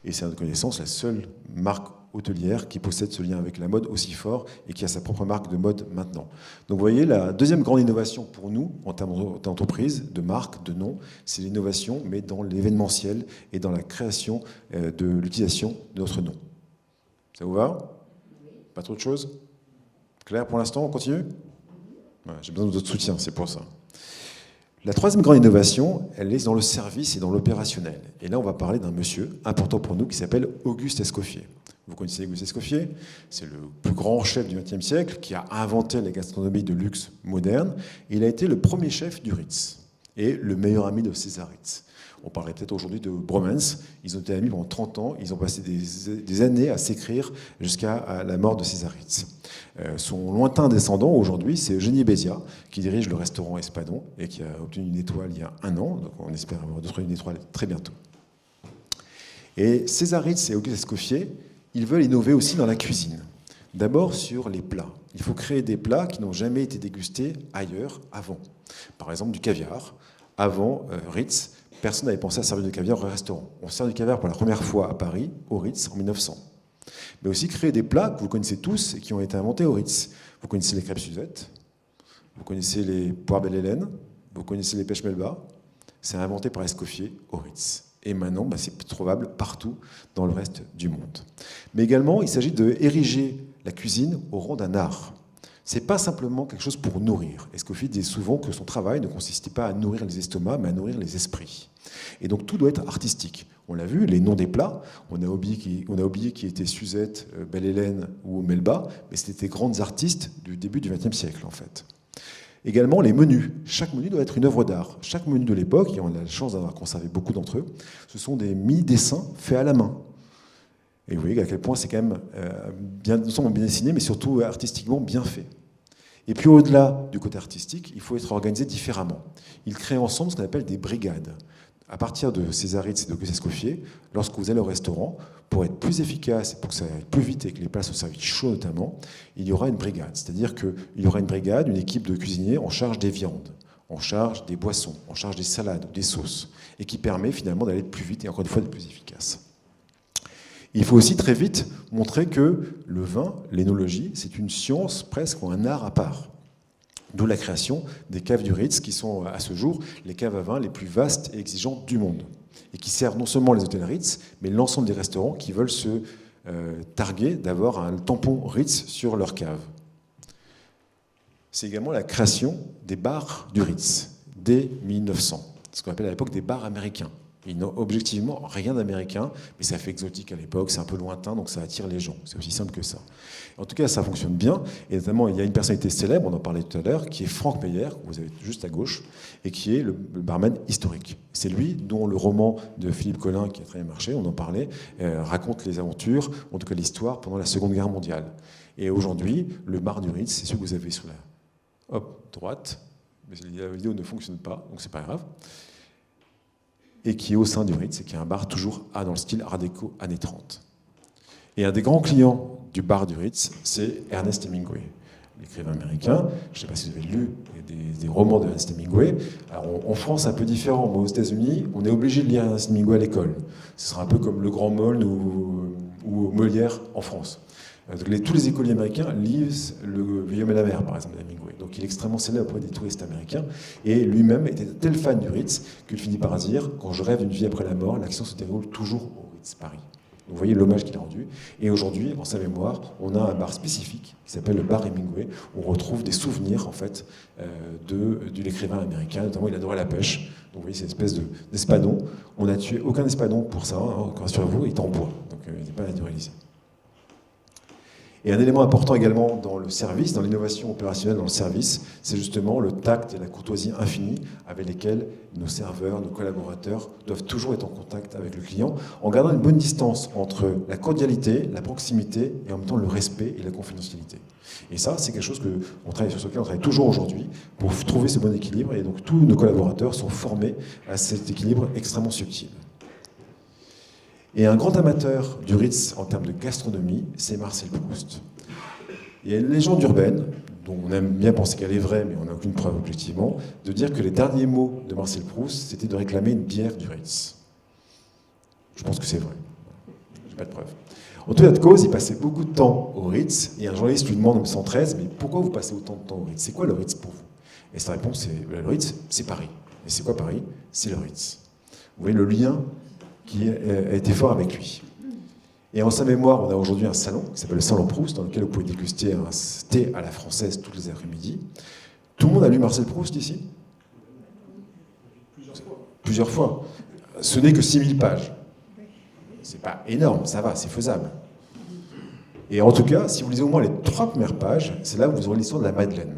Et c'est à notre connaissance la seule marque hôtelière qui possède ce lien avec la mode aussi fort et qui a sa propre marque de mode maintenant. Donc vous voyez, la deuxième grande innovation pour nous, en termes d'entreprise, de marque, de nom, c'est l'innovation, mais dans l'événementiel et dans la création de l'utilisation de notre nom. Ça vous va? Pas trop de choses? Claire pour l'instant, on continue? Ouais, j'ai besoin de votre soutien, c'est pour ça. La troisième grande innovation, elle est dans le service et dans l'opérationnel. Et là, on va parler d'un monsieur important pour nous qui s'appelle Auguste Escoffier. Vous connaissez Auguste Escoffier? C'est le plus grand chef du XXe siècle qui a inventé la gastronomie de luxe moderne. Il a été le premier chef du Ritz et le meilleur ami de César Ritz. On parlerait peut-être aujourd'hui de bromance. Ils ont été amis pendant 30 ans. Ils ont passé des années à s'écrire jusqu'à la mort de César Ritz. Son lointain descendant aujourd'hui, c'est Eugénie Bézia, qui dirige le restaurant Espadon et qui a obtenu une étoile il y a 1 an. Donc on espère avoir d'autres une étoile très bientôt. Et César Ritz et Auguste Escoffier, ils veulent innover aussi dans la cuisine. D'abord sur les plats. Il faut créer des plats qui n'ont jamais été dégustés ailleurs avant. Par exemple du caviar. Avant Ritz, personne n'avait pensé à servir du caviar au restaurant. On sert du caviar pour la première fois à Paris, au Ritz, en 1900. Mais aussi créer des plats que vous connaissez tous et qui ont été inventés au Ritz. Vous connaissez les crêpes Suzette, vous connaissez les poires Belle-Hélène, vous connaissez les pêches Melba. C'est inventé par Escoffier au Ritz. Et maintenant, c'est trouvable partout dans le reste du monde. Mais également, il s'agit d'ériger la cuisine au rang d'un art. Ce n'est pas simplement quelque chose pour nourrir. Escoffier dit souvent que son travail ne consistait pas à nourrir les estomacs, mais à nourrir les esprits. Et donc tout doit être artistique. On l'a vu, les noms des plats, on a oublié qui était Suzette, Belle-Hélène ou Melba, mais c'était des grandes artistes du début du XXe siècle, en fait. Également, les menus. Chaque menu doit être une œuvre d'art. Chaque menu de l'époque, et on a la chance d'avoir conservé beaucoup d'entre eux, ce sont des mini-dessins faits à la main. Et vous voyez à quel point c'est quand même non seulement bien dessiné, mais surtout artistiquement bien fait. Et puis au-delà du côté artistique, il faut être organisé différemment. Ils créent ensemble ce qu'on appelle des brigades. À partir de César Ritz et d'Auguste Escoffier, lorsque vous allez au restaurant, pour être plus efficace et pour que ça aille plus vite et que les plats soient servis chauds notamment, il y aura une brigade. C'est-à-dire qu'il y aura une brigade, une équipe de cuisiniers en charge des viandes, en charge des boissons, en charge des salades, des sauces, et qui permet finalement d'aller plus vite et encore une fois d'être plus efficace. Il faut aussi très vite montrer que le vin, l'énologie, c'est une science presque ou un art à part. D'où la création des caves du Ritz, qui sont à ce jour les caves à vin les plus vastes et exigeantes du monde. Et qui servent non seulement les hôtels Ritz, mais l'ensemble des restaurants qui veulent se targuer d'avoir un tampon Ritz sur leur cave. C'est également la création des bars du Ritz, dès 1900. Ce qu'on appelle à l'époque des bars américains. Ils n'ont objectivement rien d'américain, mais ça fait exotique à l'époque, c'est un peu lointain, donc ça attire les gens. C'est aussi simple que ça. En tout cas, ça fonctionne bien. Et notamment, il y a une personnalité célèbre, on en parlait tout à l'heure, qui est Franck Meyer, que vous avez juste à gauche, et qui est le barman historique. C'est lui dont le roman de Philippe Collin, qui a très bien marché, on en parlait, raconte les aventures, en tout cas l'histoire, pendant la Seconde Guerre mondiale. Et aujourd'hui, le bar du Ritz, c'est celui que vous avez sur la droite. Mais la vidéo ne fonctionne pas, donc c'est pas grave. Et qui est au sein du Ritz, et qui est un bar toujours dans le style Art déco années 30. Et un des grands clients du bar du Ritz, c'est Ernest Hemingway, l'écrivain américain. Je ne sais pas si vous avez lu des romans d'Ernest Hemingway. Alors, en France, c'est un peu différent, mais aux États-Unis, on est obligé de lire Ernest Hemingway à l'école. Ce sera un peu comme Le Grand Molne ou Molière en France. Tous les écoliers américains lisent Le Vieil homme et la mer, par exemple, d'Hemingway. Donc il est extrêmement célèbre auprès des touristes américains. Et lui-même était tel fan du Ritz qu'il finit par dire « Quand je rêve d'une vie après la mort, l'action se déroule toujours au Ritz Paris ». Donc vous voyez l'hommage qu'il a rendu. Et aujourd'hui, en sa mémoire, on a un bar spécifique qui s'appelle le bar Hemingway, où on retrouve des souvenirs en fait, de l'écrivain américain. Notamment, il adorait la pêche. Donc vous voyez, c'est une espèce d'espadon. On n'a tué aucun espadon pour ça, hein, rassurez-vous, il est en bois. Donc il n'est pas naturalisé. Et un élément important également dans le service, dans l'innovation opérationnelle dans le service, c'est justement le tact et la courtoisie infinie avec lesquels nos serveurs, nos collaborateurs doivent toujours être en contact avec le client, en gardant une bonne distance entre la cordialité, la proximité et en même temps le respect et la confidentialité. Et ça, c'est quelque chose sur lequel on travaille toujours aujourd'hui pour trouver ce bon équilibre. Et donc tous nos collaborateurs sont formés à cet équilibre extrêmement subtil. Et un grand amateur du Ritz en termes de gastronomie, c'est Marcel Proust. Il y a une légende urbaine, dont on aime bien penser qu'elle est vraie, mais on n'a aucune preuve objectivement, de dire que les derniers mots de Marcel Proust, c'était de réclamer une bière du Ritz. Je pense que c'est vrai. Je n'ai pas de preuve. En tout cas de cause, il passait beaucoup de temps au Ritz, et un journaliste lui demande en 1913, mais pourquoi vous passez autant de temps au Ritz? C'est quoi le Ritz pour vous? Et sa réponse, c'est le Ritz, c'est Paris. Et c'est quoi Paris? C'est le Ritz. Vous voyez le lien qui a été fort avec lui. Et en sa mémoire, on a aujourd'hui un salon qui s'appelle le Salon Proust, dans lequel vous pouvez déguster un thé à la française tous les après-midi. Tout le monde a lu Marcel Proust ici? Plusieurs fois. Ce n'est que 6000 pages. C'est pas énorme, ça va, c'est faisable. Et en tout cas, si vous lisez au moins les 3 premières pages, c'est là où vous aurez l'histoire de la Madeleine.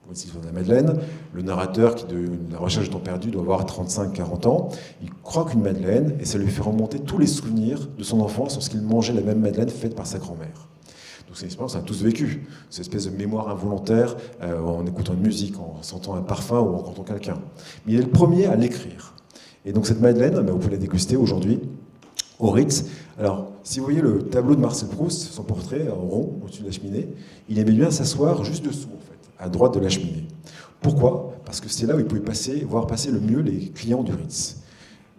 L'histoire de la Madeleine, le narrateur qui de la recherche du temps perdu doit avoir 35-40 ans, il croque une Madeleine et ça lui fait remonter tous les souvenirs de son enfance lorsqu'il mangeait la même Madeleine faite par sa grand-mère. Donc c'est une expérience qu'on a tous vécue, cette espèce de mémoire involontaire en écoutant une musique, en sentant un parfum ou en rencontrant quelqu'un. Mais il est le premier à l'écrire. Et donc cette Madeleine, vous pouvez la déguster aujourd'hui au Ritz. Alors, si vous voyez le tableau de Marcel Proust, son portrait en rond au-dessus de la cheminée, il aimait bien s'asseoir juste dessous, en fait, à droite de la cheminée. Pourquoi? Parce que c'est là où il pouvait voir passer le mieux les clients du Ritz.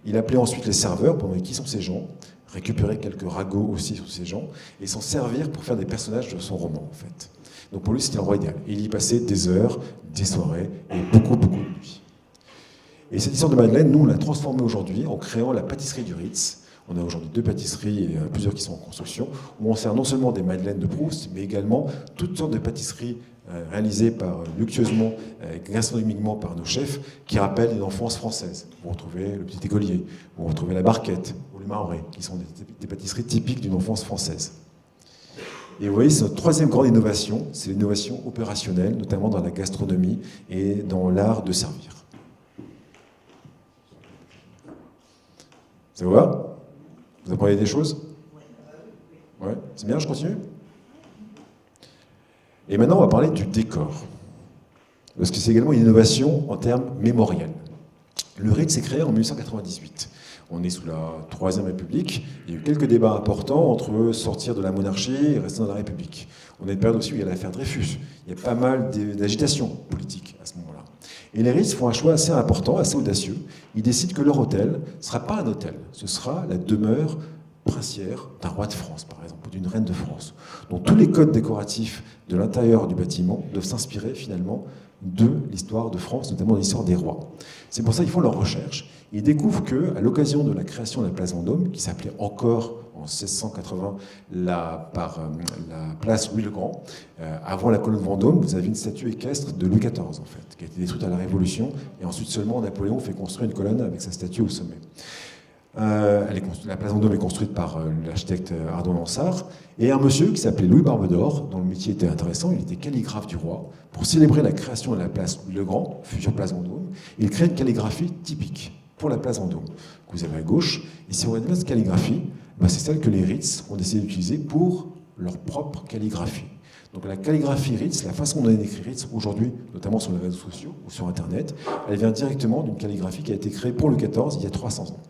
Il appelait ensuite les serveurs pour demander qui sont ces gens, récupérer quelques ragots aussi sur ces gens, et s'en servir pour faire des personnages de son roman, en fait. Donc pour lui, c'était l'endroit idéal. Et il y passait des heures, des soirées, et beaucoup de nuits. Et cette histoire de Madeleine, nous, on l'a transformée aujourd'hui en créant la pâtisserie du Ritz. On a aujourd'hui 2 pâtisseries et plusieurs qui sont en construction, où on sert non seulement des madeleines de Proust, mais également toutes sortes de pâtisseries réalisées luxueusement, gastronomiquement par nos chefs, qui rappellent une enfance française. Vous retrouvez le petit écolier, vous retrouvez la barquette ou le mahorais, qui sont des pâtisseries typiques d'une enfance française. Et vous voyez, c'est notre 3e grande innovation, c'est l'innovation opérationnelle, notamment dans la gastronomie et dans l'art de servir. Ça vous va? Vous apprenez des choses? Ouais, c'est bien, je continue? Et maintenant, on va parler du décor. Parce que c'est également une innovation en termes mémoriels. Le Ritz s'est créé en 1898. On est sous la Troisième République. Il y a eu quelques débats importants entre sortir de la monarchie et rester dans la République. On a une période aussi où il y a l'affaire Dreyfus. Il y a pas mal d'agitation politique à ce moment-là. Et les Ritz font un choix assez important, assez audacieux. Ils décident que leur hôtel ne sera pas un hôtel, ce sera la demeure princière d'un roi de France, par exemple, ou d'une reine de France. Donc tous les codes décoratifs de l'intérieur du bâtiment doivent s'inspirer finalement de l'histoire de France, notamment de l'histoire des rois. C'est pour ça qu'ils font leurs recherches. Ils découvrent qu'à l'occasion de la création de la place Vendôme, qui s'appelait encore en 1680 par la place Louis le Grand, avant la colonne Vendôme, vous avez une statue équestre de Louis XIV, en fait, qui a été détruite à la Révolution, et ensuite seulement Napoléon fait construire une colonne avec sa statue au sommet. La place Vendôme est construite par l'architecte Ardon Lansart, et un monsieur qui s'appelait Louis Barbedor, dont le métier était intéressant, il était calligraphe du roi. Pour célébrer la création de la place Louis le Grand, future place Vendôme, il crée une calligraphie typique pour la place Vendôme, que vous avez à gauche. Et si on regarde bien cette calligraphie, c'est celle que les Ritz ont décidé d'utiliser pour leur propre calligraphie. Donc la calligraphie Ritz, la façon dont on écrit Ritz aujourd'hui, notamment sur les réseaux sociaux ou sur Internet, elle vient directement d'une calligraphie qui a été créée pour Louis XIV il y a 300 ans.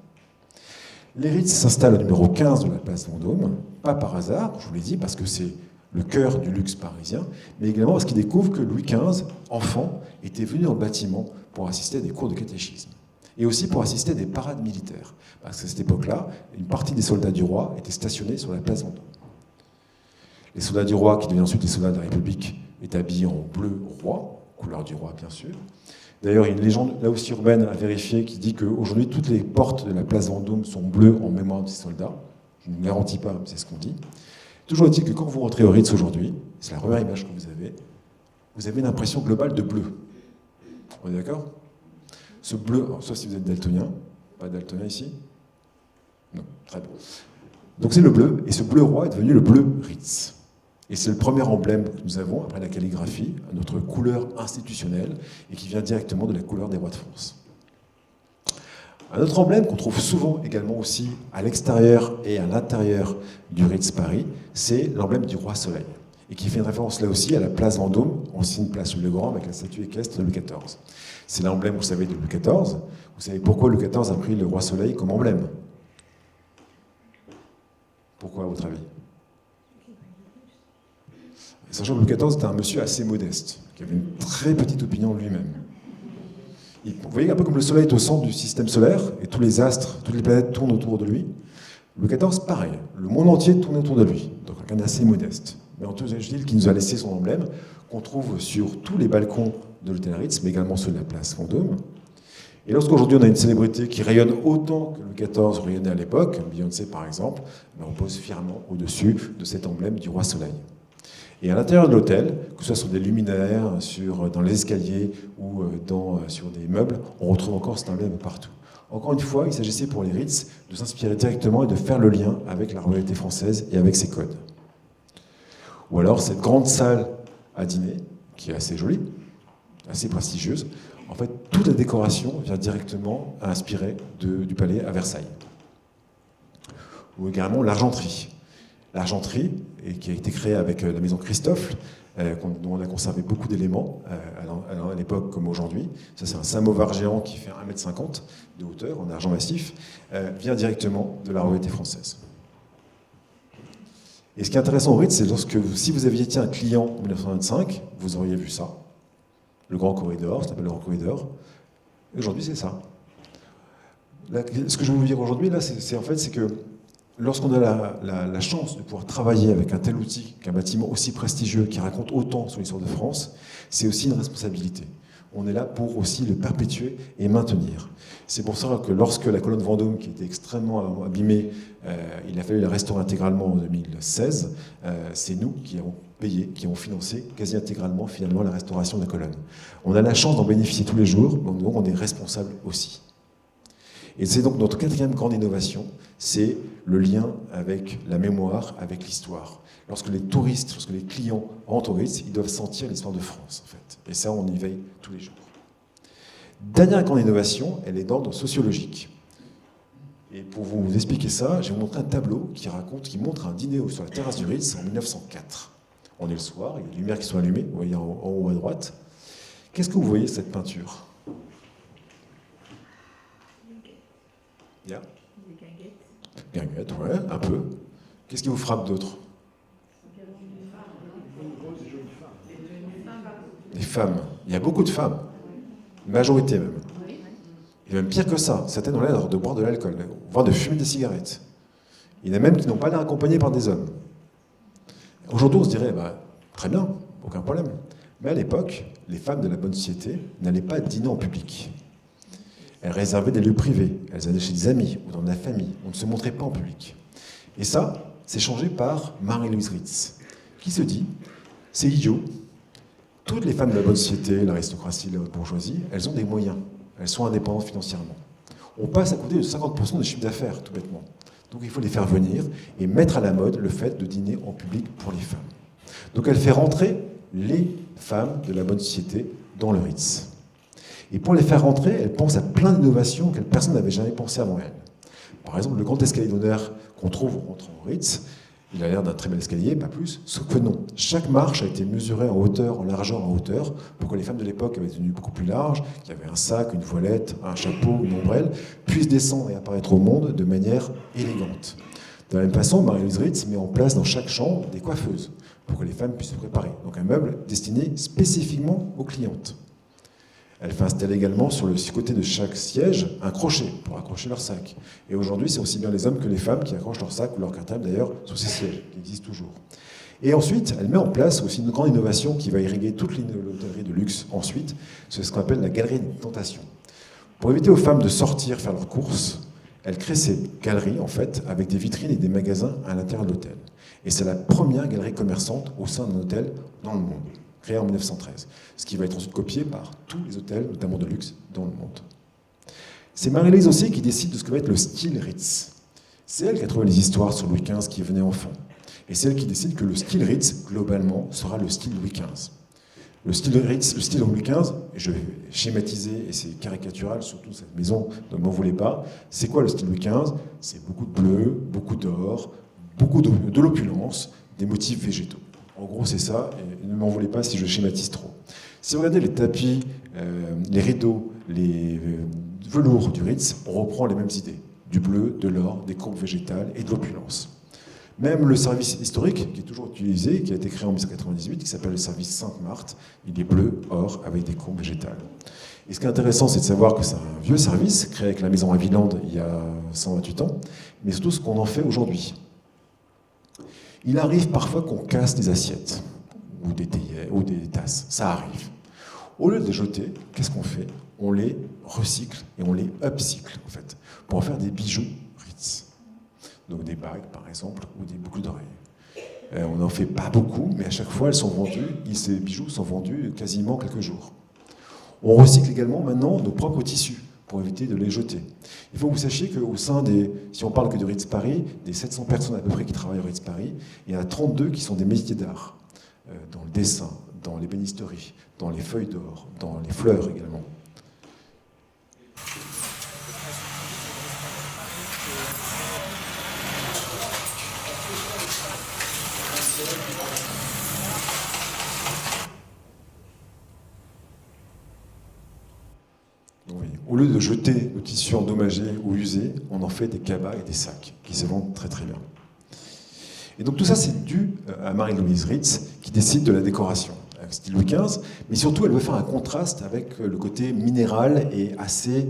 Les Ritz s'installent au numéro 15 de la place Vendôme, pas par hasard, je vous l'ai dit, parce que c'est le cœur du luxe parisien, mais également parce qu'ils découvrent que Louis XV, enfant, était venu dans le bâtiment pour assister à des cours de catéchisme. Et aussi pour assister à des parades militaires. Parce qu'à cette époque-là, une partie des soldats du roi étaient stationnés sur la place Vendôme. Les soldats du roi, qui deviennent ensuite les soldats de la République, étaient habillés en bleu roi, couleur du roi bien sûr. D'ailleurs, il y a une légende, là aussi urbaine, à vérifier, qui dit qu'aujourd'hui, toutes les portes de la place Vendôme sont bleues en mémoire de ces soldats. Je ne garantis pas, mais c'est ce qu'on dit. Toujours est-il que quand vous rentrez au Ritz aujourd'hui, c'est la première image que vous avez une impression globale de bleu. On est d'accord? Ce bleu, sauf si vous êtes daltonien, pas daltonien ici? Non, très bien. Donc c'est le bleu, et ce bleu roi est devenu le bleu Ritz. Et c'est le premier emblème que nous avons, après la calligraphie, notre couleur institutionnelle, et qui vient directement de la couleur des rois de France. Un autre emblème qu'on trouve souvent également aussi à l'extérieur et à l'intérieur du Ritz Paris, c'est l'emblème du roi Soleil, et qui fait une référence là aussi à la place Vendôme, ancienne place Louis-le-Grand, avec la statue équestre de Louis XIV. C'est l'emblème, vous savez, de Louis XIV. Vous savez pourquoi Louis XIV a pris le roi Soleil comme emblème? Pourquoi, à votre avis? Sachant que Louis XIV était un monsieur assez modeste, qui avait une très petite opinion de lui-même. Vous voyez, un peu comme le Soleil est au centre du système solaire, et tous les astres, toutes les planètes tournent autour de lui, Louis XIV, pareil, le monde entier tourne autour de lui, donc quelqu'un d'assez modeste. Mais Antoine Gilles qui nous a laissé son emblème, qu'on trouve sur tous les balcons de l'hôtel Ritz, mais également sur la place Vendôme. Et lorsqu'aujourd'hui on a une célébrité qui rayonne autant que Louis XIV rayonnait à l'époque, Beyoncé par exemple, on pose fièrement au-dessus de cet emblème du roi Soleil. Et à l'intérieur de l'hôtel, que ce soit sur des luminaires, dans les escaliers ou sur des meubles, on retrouve encore cet emblème partout. Encore une fois, il s'agissait pour les Ritz de s'inspirer directement et de faire le lien avec la royauté française et avec ses codes. Ou alors cette grande salle à dîner, qui est assez jolie, assez prestigieuse, en fait, toute la décoration vient directement inspirée du palais à Versailles. Ou également l'argenterie. L'argenterie, qui a été créée avec la maison Christophe, dont on a conservé beaucoup d'éléments à l'époque comme aujourd'hui. Ça, c'est un samovar géant qui fait 1,50 m de hauteur, en argent massif, vient directement de la royauté française. Et ce qui est intéressant au Ritz, c'est si vous aviez été un client en 1925, vous auriez vu ça. Le grand corridor, ça s'appelle le grand corridor. Aujourd'hui, c'est ça. Là, ce que je vais vous dire aujourd'hui, là, c'est que lorsqu'on a la chance de pouvoir travailler avec un tel outil, qu'un bâtiment aussi prestigieux, qui raconte autant sur l'histoire de France, c'est aussi une responsabilité. On est là pour aussi le perpétuer et maintenir. C'est pour ça que lorsque la colonne Vendôme, qui était extrêmement abîmée, il a fallu la restaurer intégralement en 2016, c'est nous qui avons payé, qui avons financé quasi intégralement finalement la restauration de la colonne. On a la chance d'en bénéficier tous les jours, donc on est responsable aussi. Et c'est donc notre quatrième grande innovation, c'est le lien avec la mémoire, avec l'histoire. Lorsque les touristes, lorsque les clients rentrent au Ritz, ils doivent sentir l'histoire de France, en fait. Et ça, on y veille tous les jours. Dernière grande innovation, elle est d'ordre sociologique. Et pour vous expliquer ça, je vais vous montrer un tableau qui montre un dîner sur la terrasse du Ritz en 1904. On est le soir, il y a des lumières qui sont allumées, vous voyez en haut à droite. Qu'est-ce que vous voyez, cette peinture? Yeah. Des guinguettes, ouais, un peu. Qu'est-ce qui vous frappe d'autre? Des femmes. Il y a beaucoup de femmes. Une majorité même. Et même pire que ça, certaines ont l'air de boire de l'alcool, voire de fumer des cigarettes. Il y en a même qui n'ont pas l'air accompagnés par des hommes. Aujourd'hui, on se dirait, très bien, aucun problème. Mais à l'époque, les femmes de la bonne société n'allaient pas dîner en public. Elles réservaient des lieux privés, elles allaient chez des amis ou dans la famille, on ne se montrait pas en public. Et ça, c'est changé par Marie-Louise Ritz, qui se dit, c'est idiot, toutes les femmes de la bonne société, l'aristocratie, la bourgeoisie, elles ont des moyens, elles sont indépendantes financièrement. On passe à côté de 50% de chiffre d'affaires, tout bêtement. Donc il faut les faire venir et mettre à la mode le fait de dîner en public pour les femmes. Donc elle fait rentrer les femmes de la bonne société dans le Ritz. Et pour les faire rentrer, elle pense à plein d'innovations que personne n'avait jamais pensé avant elle. Par exemple, le grand escalier d'honneur qu'on trouve en rentrant au Ritz, il a l'air d'un très bel escalier, pas plus, sauf que non. Chaque marche a été mesurée en hauteur, en largeur, en hauteur, pour que les femmes de l'époque avaient des tenues beaucoup plus larges, qui avaient un sac, une voilette, un chapeau, une ombrelle, puissent descendre et apparaître au monde de manière élégante. De la même façon, Marie-Louise Ritz met en place dans chaque chambre des coiffeuses, pour que les femmes puissent se préparer. Donc un meuble destiné spécifiquement aux clientes. Elle fait installer également sur le côté de chaque siège un crochet pour accrocher leur sac. Et aujourd'hui, c'est aussi bien les hommes que les femmes qui accrochent leur sac ou leur cartable d'ailleurs sur ces sièges, qui existent toujours. Et ensuite, elle met en place aussi une grande innovation qui va irriguer toute l'hôtellerie de luxe ensuite, c'est ce qu'on appelle la galerie des tentations. Pour éviter aux femmes de sortir faire leurs courses, elle crée ces galeries en fait avec des vitrines et des magasins à l'intérieur de l'hôtel. Et c'est la première galerie commerçante au sein d'un hôtel dans le monde, créée en 1913, ce qui va être ensuite copié par tous les hôtels, notamment de luxe, dans le monde. C'est Marie-Louise aussi qui décide de ce que va être le style Ritz. C'est elle qui a trouvé les histoires sur Louis XV qui venait enfant. Et c'est elle qui décide que le style Ritz, globalement, sera le style Louis XV. Le style Ritz, le style Louis XV, et je vais schématiser, et c'est caricatural, surtout cette maison, ne m'en voulez pas. C'est quoi le style Louis XV? C'est beaucoup de bleu, beaucoup d'or, beaucoup de l'opulence, des motifs végétaux. En gros, c'est ça, et ne m'en voulez pas si je schématise trop. Si vous regardez les tapis, les rideaux, les velours du Ritz, on reprend les mêmes idées. Du bleu, de l'or, des courbes végétales et de l'opulence. Même le service historique, qui est toujours utilisé, qui a été créé en 1998, qui s'appelle le service Sainte-Marthe, il est bleu, or, avec des courbes végétales. Et ce qui est intéressant, c'est de savoir que c'est un vieux service, créé avec la maison Haviland il y a 128 ans, mais surtout ce qu'on en fait aujourd'hui. Il arrive parfois qu'on casse des assiettes, ou des théières, ou des tasses, ça arrive. Au lieu de les jeter, qu'est-ce qu'on fait? On les recycle et on les upcycle, en fait, pour en faire des bijoux Ritz. Donc des bagues, par exemple, ou des boucles d'oreilles. On n'en fait pas beaucoup, mais à chaque fois, elles sont vendues, ces bijoux sont vendus quasiment quelques jours. On recycle également maintenant nos propres tissus, pour éviter de les jeter. Il faut que vous sachiez qu'au sein des, si on parle que de Ritz Paris, des 700 personnes à peu près qui travaillent au Ritz Paris, il y en a 32 qui sont des métiers d'art, dans le dessin, dans l'ébénisterie, dans les feuilles d'or, dans les fleurs également. Au lieu de jeter nos tissus endommagés ou usés, on en fait des cabas et des sacs qui se vendent très très bien. Et donc tout ça, c'est dû à Marie-Louise Ritz qui décide de la décoration, avec style Louis XV, mais surtout elle veut faire un contraste avec le côté minéral et assez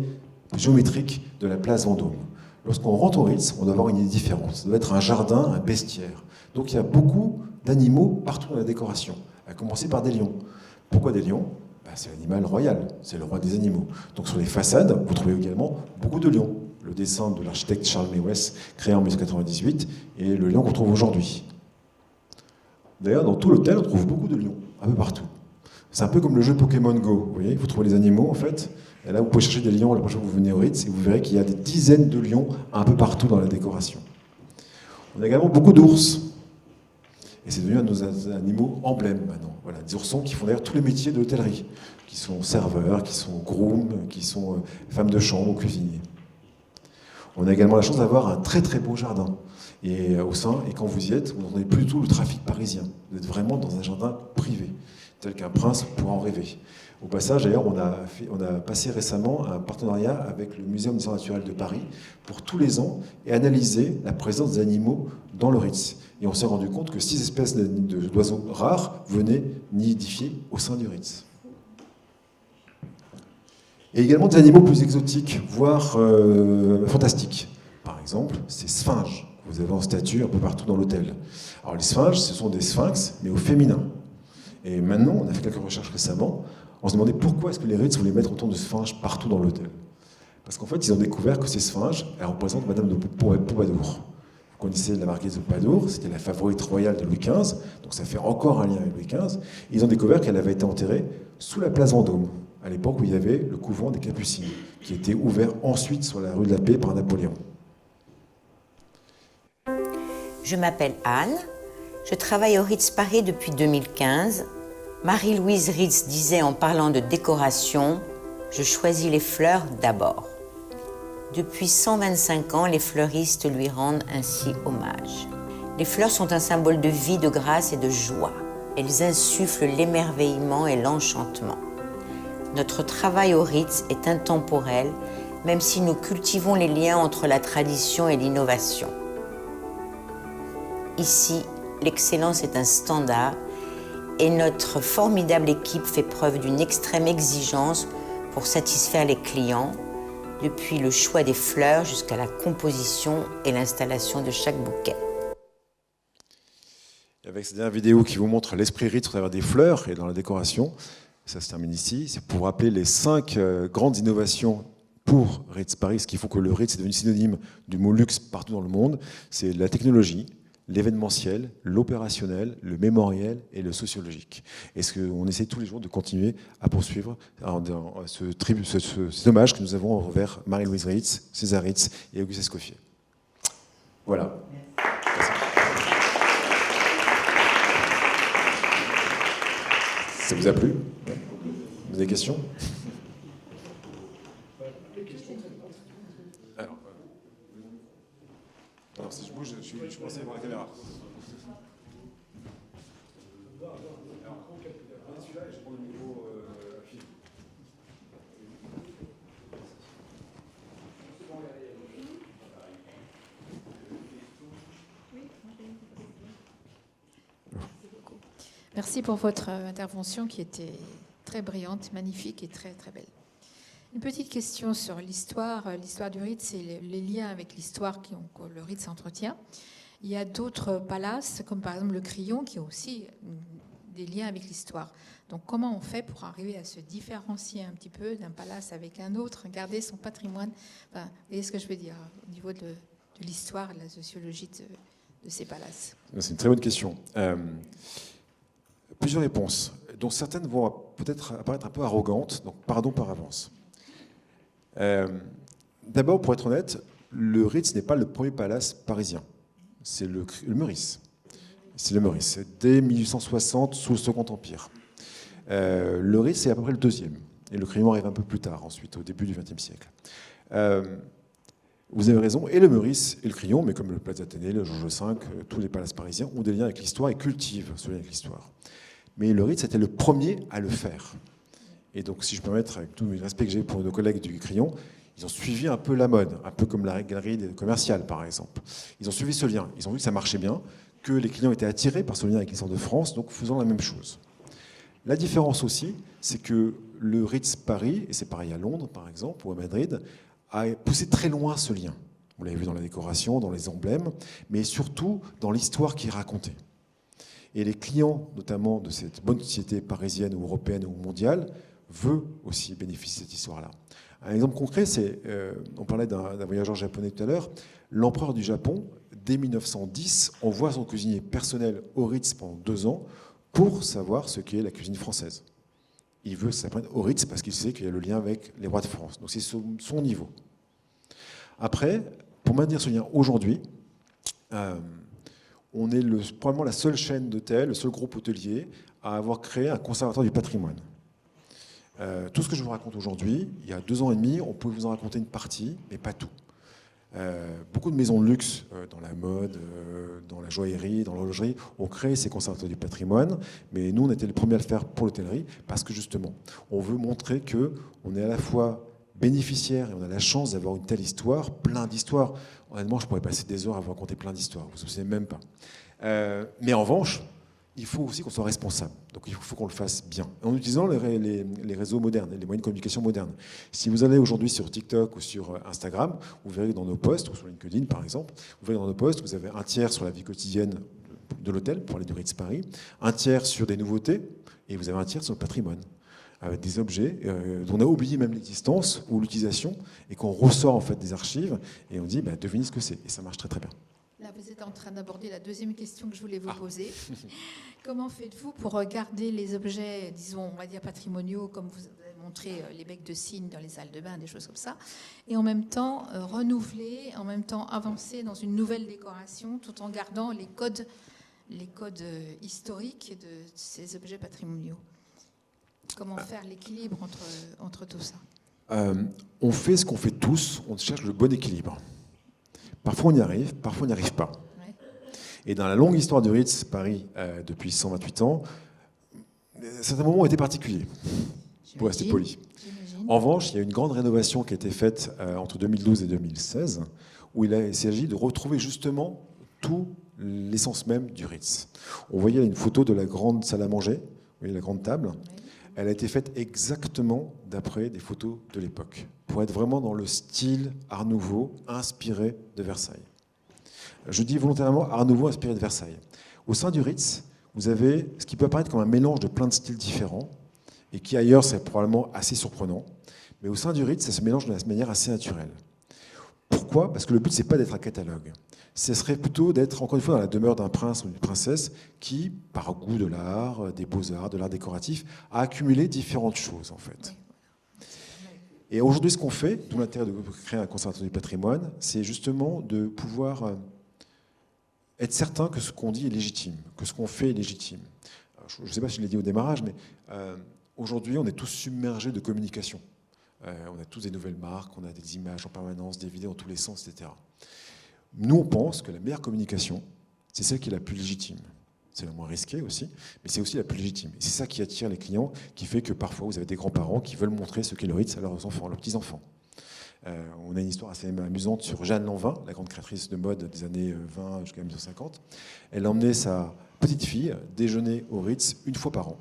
géométrique de la place Vendôme. Lorsqu'on rentre au Ritz, on doit avoir une idée différente. Ça doit être un jardin, un bestiaire. Donc il y a beaucoup d'animaux partout dans la décoration, à commencer par des lions. Pourquoi des lions? C'est l'animal royal, c'est le roi des animaux. Donc sur les façades, vous trouvez également beaucoup de lions. Le dessin de l'architecte Charles Mewes, créé en 1998, et le lion qu'on trouve aujourd'hui. D'ailleurs, dans tout l'hôtel, on trouve beaucoup de lions, un peu partout. C'est un peu comme le jeu Pokémon Go. Vous voyez, vous trouvez les animaux, en fait. Et là, vous pouvez chercher des lions la prochaine fois que vous venez au Ritz, et vous verrez qu'il y a des dizaines de lions un peu partout dans la décoration. On a également beaucoup d'ours. Et c'est devenu un de nos animaux emblèmes maintenant. Voilà, des oursons qui font d'ailleurs tous les métiers de l'hôtellerie, qui sont serveurs, qui sont grooms, qui sont femmes de chambre ou cuisiniers. On a également la chance d'avoir un très très beau jardin. Et au sein, et quand vous y êtes, vous n'entendez plus du tout le trafic parisien. Vous êtes vraiment dans un jardin privé, tel qu'un prince pourra en rêver. Au passage, d'ailleurs, on a passé récemment un partenariat avec le Muséum d'histoire naturelle de Paris pour tous les ans et analyser la présence des animaux dans le Ritz. Et on s'est rendu compte que 6 espèces d'oiseaux rares venaient nidifier au sein du Ritz. Et également des animaux plus exotiques, voire fantastiques. Par exemple, ces sphinges que vous avez en statue un peu partout dans l'hôtel. Alors les sphinges, ce sont des sphinx, mais au féminin. Et maintenant, on a fait quelques recherches récemment, on se demandait pourquoi est-ce que les Ritz voulaient mettre autant de sphinges partout dans l'hôtel. Parce qu'en fait, ils ont découvert que ces sphinges, elles représentent Madame de Pompadour. Vous connaissez la marquise de Pompadour, c'était la favorite royale de Louis XV, donc ça fait encore un lien avec Louis XV. Ils ont découvert qu'elle avait été enterrée sous la place Vendôme, à l'époque où il y avait le couvent des Capucines, qui était ouvert ensuite sur la rue de la Paix par Napoléon. Je m'appelle Anne, je travaille au Ritz Paris depuis 2015. Marie-Louise Ritz disait en parlant de décoration, « Je choisis les fleurs d'abord ». Depuis 125 ans, les fleuristes lui rendent ainsi hommage. Les fleurs sont un symbole de vie, de grâce et de joie. Elles insufflent l'émerveillement et l'enchantement. Notre travail au Ritz est intemporel, même si nous cultivons les liens entre la tradition et l'innovation. Ici, l'excellence est un standard et notre formidable équipe fait preuve d'une extrême exigence pour satisfaire les clients, depuis le choix des fleurs jusqu'à la composition et l'installation de chaque bouquet. Avec cette dernière vidéo qui vous montre l'esprit Ritz au travers des fleurs et dans la décoration, ça se termine ici, c'est pour rappeler les 5 grandes innovations pour Ritz Paris, ce qui fait que le Ritz est devenu synonyme du mot luxe partout dans le monde. C'est la technologie, l'événementiel, l'opérationnel, le mémoriel et le sociologique. Et ce qu'on essaie tous les jours de continuer à poursuivre cet hommage que nous avons envers Marie-Louise Ritz, César Ritz et Auguste Escoffier. Voilà. Merci. Ça vous a plu? Vous avez des questions? Alors, si je bouge, je suis coincé devant la caméra. Celui-là, je prends le micro fil. Merci pour votre intervention qui était très brillante, magnifique et très très belle. Une petite question sur l'histoire du Ritz et les liens avec l'histoire que le Ritz entretient. Il y a d'autres palaces, comme par exemple le Crillon, qui ont aussi des liens avec l'histoire. Donc comment on fait pour arriver à se différencier un petit peu d'un palace avec un autre, garder son patrimoine? Enfin, vous voyez ce que je veux dire au niveau de l'histoire et de la sociologie de ces palaces? C'est une très bonne question. Plusieurs réponses, dont certaines vont peut-être apparaître un peu arrogantes, donc pardon par avance. D'abord, pour être honnête, le Ritz n'est pas le premier palace parisien. C'est le Meurice. C'est le Meurice. Dès 1860, sous le Second Empire. Le Ritz, c'est à peu près le deuxième. Et le Crillon arrive un peu plus tard, ensuite, au début du XXe siècle. Vous avez raison. Et le Meurice et le Crillon, mais comme le Plaza Athénée, le Georges V, tous les palaces parisiens ont des liens avec l'histoire et cultivent ce lien avec l'histoire. Mais le Ritz était le premier à le faire. Et donc, si je peux me mettre, avec tout le respect que j'ai pour nos collègues du Crillon, ils ont suivi un peu la mode, un peu comme la galerie commerciale, par exemple. Ils ont suivi ce lien. Ils ont vu que ça marchait bien, que les clients étaient attirés par ce lien avec l'histoire de France, donc faisant la même chose. La différence aussi, c'est que le Ritz Paris, et c'est pareil à Londres, par exemple, ou à Madrid, a poussé très loin ce lien. Vous l'avez vu dans la décoration, dans les emblèmes, mais surtout dans l'histoire qui est racontée. Et les clients, notamment de cette bonne société parisienne ou européenne ou mondiale, veulent aussi bénéficier de cette histoire-là. Un exemple concret, c'est, on parlait d'un voyageur japonais tout à l'heure, l'empereur du Japon, dès 1910, envoie son cuisinier personnel au Ritz pendant 2 ans pour savoir ce qu'est la cuisine française. Il veut que ça s'apprenne au Ritz parce qu'il sait qu'il y a le lien avec les rois de France. Donc c'est son niveau. Après, pour maintenir ce lien aujourd'hui, on est probablement la seule chaîne d'hôtels, le seul groupe hôtelier à avoir créé un conservatoire du patrimoine. Tout ce que je vous raconte aujourd'hui, il y a 2 ans et demi, on pouvait vous en raconter une partie, mais pas tout. Beaucoup de maisons de luxe dans la mode, dans la joaillerie, dans l'horlogerie ont créé ces conservatoires du patrimoine, mais nous on était les premiers à le faire pour l'hôtellerie parce que justement on veut montrer qu'on est à la fois bénéficiaire et on a la chance d'avoir une telle histoire, plein d'histoires. Honnêtement, je pourrais passer des heures à vous raconter plein d'histoires, vous ne savez même pas. Mais en revanche, il faut aussi qu'on soit responsable. Donc il faut qu'on le fasse bien. En utilisant les réseaux modernes, les moyens de communication modernes. Si vous allez aujourd'hui sur TikTok ou sur Instagram, vous verrez que dans nos posts, ou sur LinkedIn par exemple, vous verrez que dans nos posts, vous avez un tiers sur la vie quotidienne de l'hôtel, pour parler du Ritz Paris, un tiers sur des nouveautés, et vous avez un tiers sur le patrimoine, avec des objets dont on a oublié même l'existence ou l'utilisation, et qu'on ressort en fait des archives, et on dit, devinez ce que c'est. Et ça marche très très bien. Là, vous êtes en train d'aborder la deuxième question que je voulais vous poser. Comment faites-vous pour garder les objets, disons, on va dire patrimoniaux, comme vous avez montré les becs de cygne dans les salles de bain, des choses comme ça, et en même temps renouveler, en même temps avancer dans une nouvelle décoration, tout en gardant les codes historiques de ces objets patrimoniaux? Comment faire l'équilibre entre tout ça? On fait ce qu'on fait tous, on cherche le bon équilibre. Parfois on y arrive, parfois on n'y arrive pas. Ouais. Et dans la longue histoire du Ritz Paris, depuis 128 ans, certains moments ont été particuliers, pour rester poli. En revanche, il y a une grande rénovation qui a été faite entre 2012 et 2016, où il s'agit de retrouver justement tout l'essence même du Ritz. On voyait une photo de la grande salle à manger, vous voyez la grande table. Oui. Elle a été faite exactement d'après des photos de l'époque, pour être vraiment dans le style Art Nouveau, inspiré de Versailles. Je dis volontairement Art Nouveau, inspiré de Versailles. Au sein du Ritz, vous avez ce qui peut apparaître comme un mélange de plein de styles différents, et qui ailleurs serait probablement assez surprenant, mais au sein du Ritz, ça se mélange de manière assez naturelle. Pourquoi? Parce que le but, c'est pas d'être un catalogue. Ce serait plutôt d'être, encore une fois, dans la demeure d'un prince ou d'une princesse qui, par goût de l'art, des beaux-arts, de l'art décoratif, a accumulé différentes choses, en fait. Et aujourd'hui, ce qu'on fait, d'où l'intérêt de créer un conservatoire du patrimoine, c'est justement de pouvoir être certain que ce qu'on dit est légitime, que ce qu'on fait est légitime. je ne sais pas si je l'ai dit au démarrage, mais aujourd'hui, on est tous submergés de communication. On a tous des nouvelles marques, on a des images en permanence, des vidéos dans tous les sens, etc. Nous, on pense que la meilleure communication, c'est celle qui est la plus légitime. C'est la moins risquée aussi, mais c'est aussi la plus légitime. Et c'est ça qui attire les clients, qui fait que parfois, vous avez des grands-parents qui veulent montrer ce qu'est le Ritz à leurs enfants, à leurs petits-enfants. On a une histoire assez amusante sur Jeanne Lanvin, la grande créatrice de mode des années 20 jusqu'à 1950. Elle a emmené sa petite fille déjeuner au Ritz une fois par an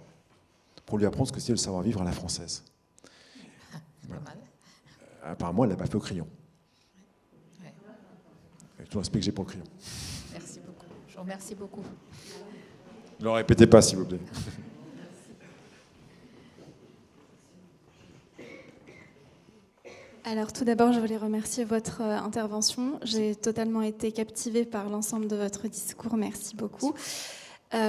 pour lui apprendre ce que c'est le savoir-vivre à la française. Voilà. Apparemment, elle ne l'a pas fait au crayon. Ouais. Avec tout le respect que j'ai pour le crayon. Merci beaucoup. Je vous remercie beaucoup. Ne le répétez pas, s'il vous plaît. Alors tout d'abord, je voulais remercier votre intervention. J'ai totalement été captivée par l'ensemble de votre discours. Merci beaucoup.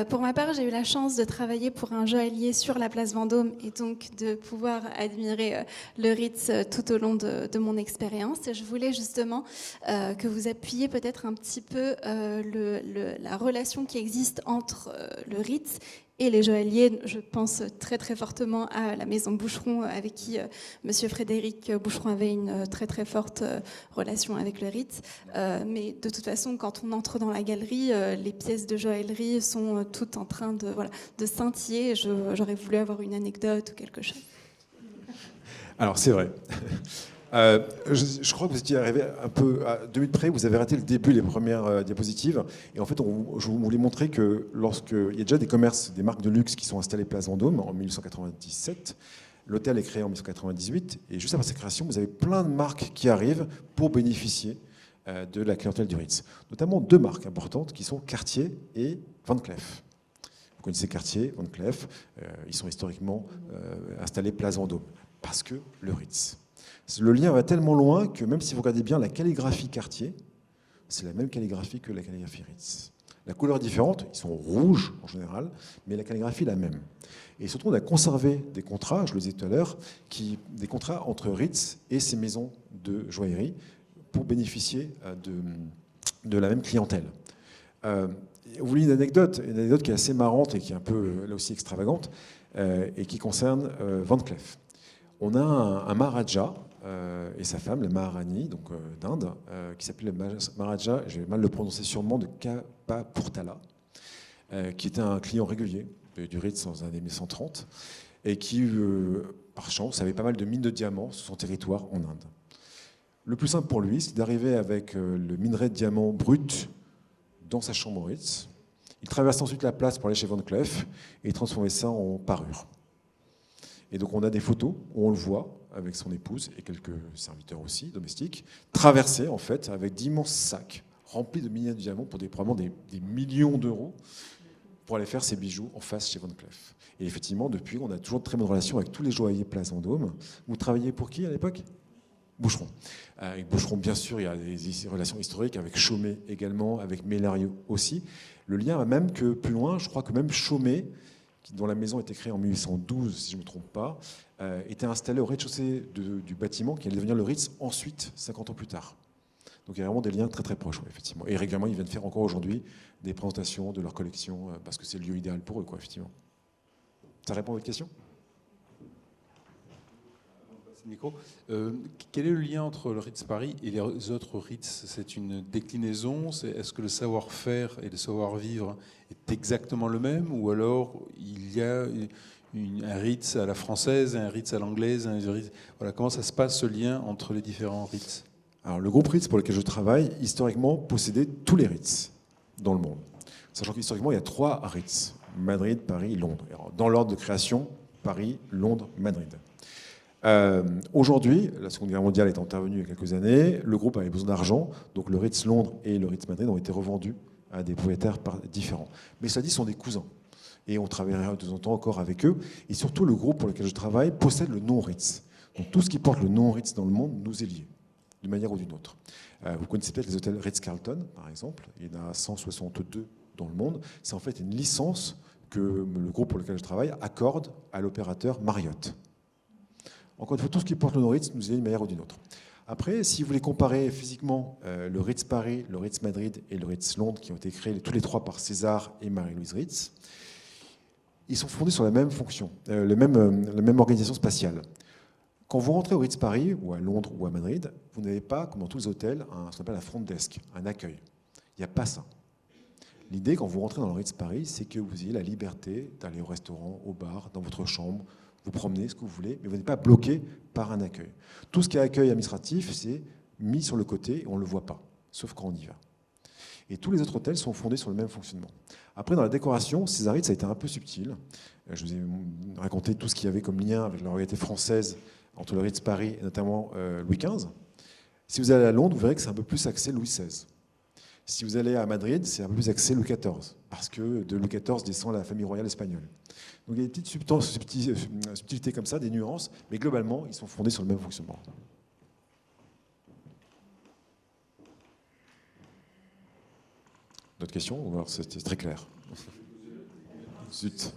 Pour ma part, j'ai eu la chance de travailler pour un joaillier sur la place Vendôme et donc de pouvoir admirer le Ritz tout au long de mon expérience. Et je voulais justement que vous appuyiez peut-être un petit peu la relation qui existe entre le Ritz et les joailliers. Je pense très très fortement à la maison Boucheron avec qui Monsieur Frédéric Boucheron avait une très très forte relation avec le Ritz. Mais de toute façon, quand on entre dans la galerie, les pièces de joaillerie sont toutes en train de scintiller. J'aurais voulu avoir une anecdote ou quelque chose. Alors c'est vrai. Je crois que vous étiez arrivé un peu à 2 minutes près, vous avez raté le début, les premières diapositives. Et en fait, je voulais montrer que lorsqu'il y a déjà des commerces, des marques de luxe qui sont installées place Vendôme en 1897, l'hôtel est créé en 1998, et juste après sa création, vous avez plein de marques qui arrivent pour bénéficier de la clientèle du Ritz. Notamment 2 marques importantes qui sont Cartier et Van Cleef. Vous connaissez Cartier, Van Cleef, ils sont historiquement installés place Vendôme, parce que le Ritz. Le lien va tellement loin que même si vous regardez bien la calligraphie Cartier, c'est la même calligraphie que la calligraphie Ritz. La couleur est différente, ils sont rouges en général, mais la calligraphie est la même. Et surtout, on a conservé des contrats, je le disais tout à l'heure, des contrats entre Ritz et ces maisons de joaillerie pour bénéficier de la même clientèle. Vous voulez une anecdote qui est assez marrante et qui est un peu, là aussi, extravagante, et qui concerne Van Cleef. On a un Maharaja et sa femme, la Maharani, donc d'Inde, qui s'appelait le Maharaja, je vais mal le prononcer sûrement, de Kapurthala, qui était un client régulier du Ritz dans les années 1930, et qui, par chance, avait pas mal de mines de diamants sur son territoire en Inde. Le plus simple pour lui, c'est d'arriver avec le minerai de diamants brut dans sa chambre au Ritz. Il traverse ensuite la place pour aller chez Van Cleef et transformer ça en parure. Et donc on a des photos où on le voit avec son épouse et quelques serviteurs aussi, domestiques, traverser en fait avec d'immenses sacs remplis de milliers de diamants pour probablement des millions d'euros pour aller faire ses bijoux en face chez Van Cleef. Et effectivement, depuis, on a toujours de très bonnes relations avec tous les joailliers place Vendôme. Vous travailliez pour qui à l'époque ? Boucheron. Avec Boucheron, bien sûr, il y a des relations historiques, avec Chaumet également, avec Mellario aussi. Le lien va même que plus loin, je crois que même Chaumet, dont la maison a été créée en 1812, si je ne me trompe pas, était installé au rez-de-chaussée du bâtiment qui allait devenir le Ritz ensuite, 50 ans plus tard. Donc il y a vraiment des liens très très proches, effectivement. Et régulièrement, ils viennent faire encore aujourd'hui des présentations de leur collection, parce que c'est le lieu idéal pour eux, effectivement. Ça répond à votre question ? Nico, quel est le lien entre le Ritz Paris et les autres Ritz ? C'est une déclinaison ? Est-ce que le savoir-faire et le savoir-vivre est exactement le même ? Ou alors il y a un Ritz à la française, un Ritz à l'anglaise, voilà, comment ça se passe ce lien entre les différents Ritz ? Alors le groupe Ritz pour lequel je travaille, historiquement, possédait tous les Ritz dans le monde. Sachant qu'historiquement, il y a 3 Ritz, Madrid, Paris, Londres. Alors, dans l'ordre de création, Paris, Londres, Madrid. Aujourd'hui, la Seconde Guerre mondiale est intervenue il y a quelques années, le groupe avait besoin d'argent, donc le Ritz Londres et le Ritz Madrid ont été revendus à des propriétaires différents. Mais cela dit, ce sont des cousins. Et on travaillera de temps en temps encore avec eux. Et surtout, le groupe pour lequel je travaille possède le nom Ritz. Donc tout ce qui porte le nom Ritz dans le monde nous est lié, d'une manière ou d'une autre. Vous connaissez peut-être les hôtels Ritz-Carlton, par exemple. Il y en a 162 dans le monde. C'est en fait une licence que le groupe pour lequel je travaille accorde à l'opérateur Marriott. Encore une fois, tout ce qui porte le nom Ritz nous est d'une manière ou d'une autre. Après, si vous voulez comparer physiquement le Ritz Paris, le Ritz Madrid et le Ritz Londres, qui ont été créés tous les 3 par César et Marie-Louise Ritz, Ils sont fondés sur la même fonction, la même organisation spatiale. Quand vous rentrez au Ritz Paris, ou à Londres, ou à Madrid, vous n'avez pas, comme dans tous les hôtels, ce qu'on appelle un front desk, un accueil. Il n'y a pas ça. L'idée, quand vous rentrez dans le Ritz Paris, c'est que vous ayez la liberté d'aller au restaurant, au bar, dans votre chambre, vous promenez, ce que vous voulez, mais vous n'êtes pas bloqué par un accueil. Tout ce qui est accueil administratif, c'est mis sur le côté et on ne le voit pas, sauf quand on y va. Et tous les autres hôtels sont fondés sur le même fonctionnement. Après, dans la décoration, Césaride, ça a été un peu subtil. Je vous ai raconté tout ce qu'il y avait comme lien avec la royauté française entre le Ritz Paris et notamment Louis XV. Si vous allez à Londres, vous verrez que c'est un peu plus axé Louis XVI. Si vous allez à Madrid, c'est un peu plus axé Louis XIV, parce que de Louis XIV descend la famille royale espagnole. Donc il y a des petites subtilités comme ça, des nuances, mais globalement, ils sont fondés sur le même fonctionnement. D'autres questions? Ou alors c'était très clair? Zut.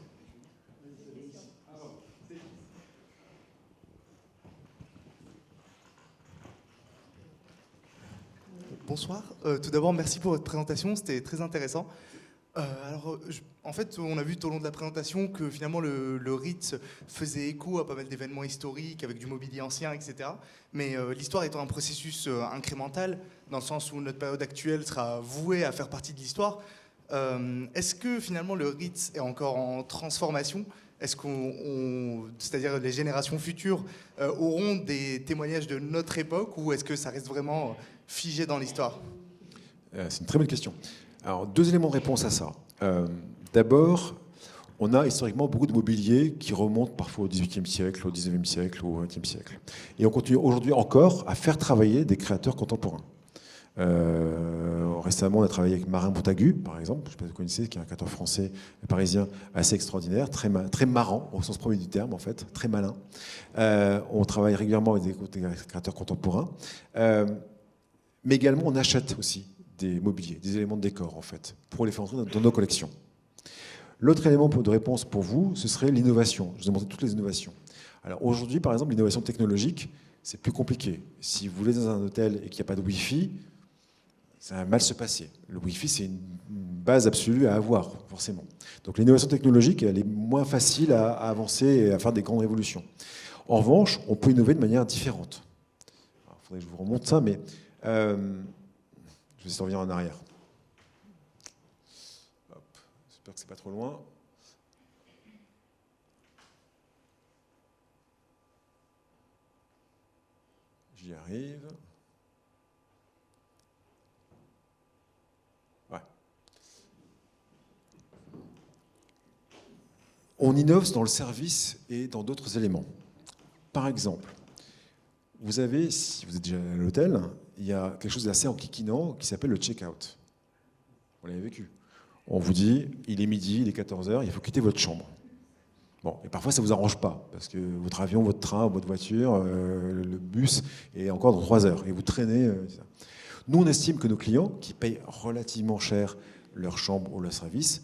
Bonsoir. Tout d'abord, merci pour votre présentation, c'était très intéressant. En fait, on a vu tout au long de la présentation que finalement le Ritz faisait écho à pas mal d'événements historiques avec du mobilier ancien, etc. Mais l'histoire étant un processus incrémental, dans le sens où notre période actuelle sera vouée à faire partie de l'histoire, est-ce que finalement le Ritz est encore en transformation? Est-ce c'est-à-dire les générations futures auront des témoignages de notre époque, ou est-ce que ça reste vraiment figé dans l'histoire? C'est une très bonne question. Alors, deux éléments de réponse à ça. D'abord, on a historiquement beaucoup de mobilier qui remonte parfois au XVIIIe siècle, au XIXe siècle, au XXe siècle. Et on continue aujourd'hui encore à faire travailler des créateurs contemporains. Récemment, on a travaillé avec Marin Montagu, par exemple, je ne sais pas si vous connaissez, qui est un créateur français parisien assez extraordinaire, très marrant, au sens premier du terme, en fait, très malin. On travaille régulièrement avec des créateurs contemporains. Mais également, on achète aussi des mobiliers, des éléments de décor, en fait, pour les faire entrer dans nos collections. L'autre élément de réponse pour vous, ce serait l'innovation. Je vous ai montré toutes les innovations. Alors aujourd'hui, par exemple, l'innovation technologique, c'est plus compliqué. Si vous voulez dans un hôtel et qu'il n'y a pas de Wi-Fi, ça va mal se passer. Le Wi-Fi, c'est une base absolue à avoir, forcément. Donc l'innovation technologique, elle est moins facile à avancer et à faire des grandes révolutions. En revanche, on peut innover de manière différente. Il faudrait que je vous remonte ça, mais je vais essayer de revenir en arrière. Hop. J'espère que c'est pas trop loin. J'y arrive. Ouais. On innove dans le service et dans d'autres éléments. Par exemple, vous avez, si vous êtes déjà à l'hôtel, il y a quelque chose d'assez enquiquinant qui s'appelle le check-out. Vous l'avez vécu. On vous dit, il est midi, il est 14h, il faut quitter votre chambre. Bon, et parfois ça ne vous arrange pas, parce que votre avion, votre train, votre voiture, le bus est encore dans 3 heures, et vous traînez. Nous, on estime que nos clients, qui payent relativement cher leur chambre ou leur service,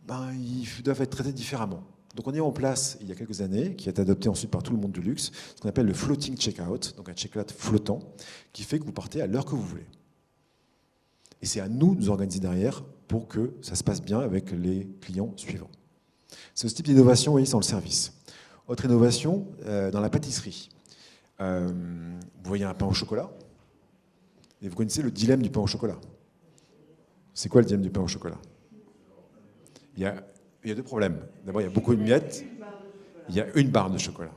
ils doivent être traités différemment. Donc on est en place, il y a quelques années, qui a été adopté ensuite par tout le monde du luxe, ce qu'on appelle le floating check-out, donc un check-out flottant, qui fait que vous partez à l'heure que vous voulez. Et c'est à nous de nous organiser derrière pour que ça se passe bien avec les clients suivants. C'est ce type d'innovation, dans le service. Autre innovation, dans la pâtisserie. Vous voyez un pain au chocolat, et vous connaissez le dilemme du pain au chocolat. C'est quoi le dilemme du pain au chocolat? Il y a deux problèmes. D'abord, il y a beaucoup de miettes. Il y a une barre de chocolat.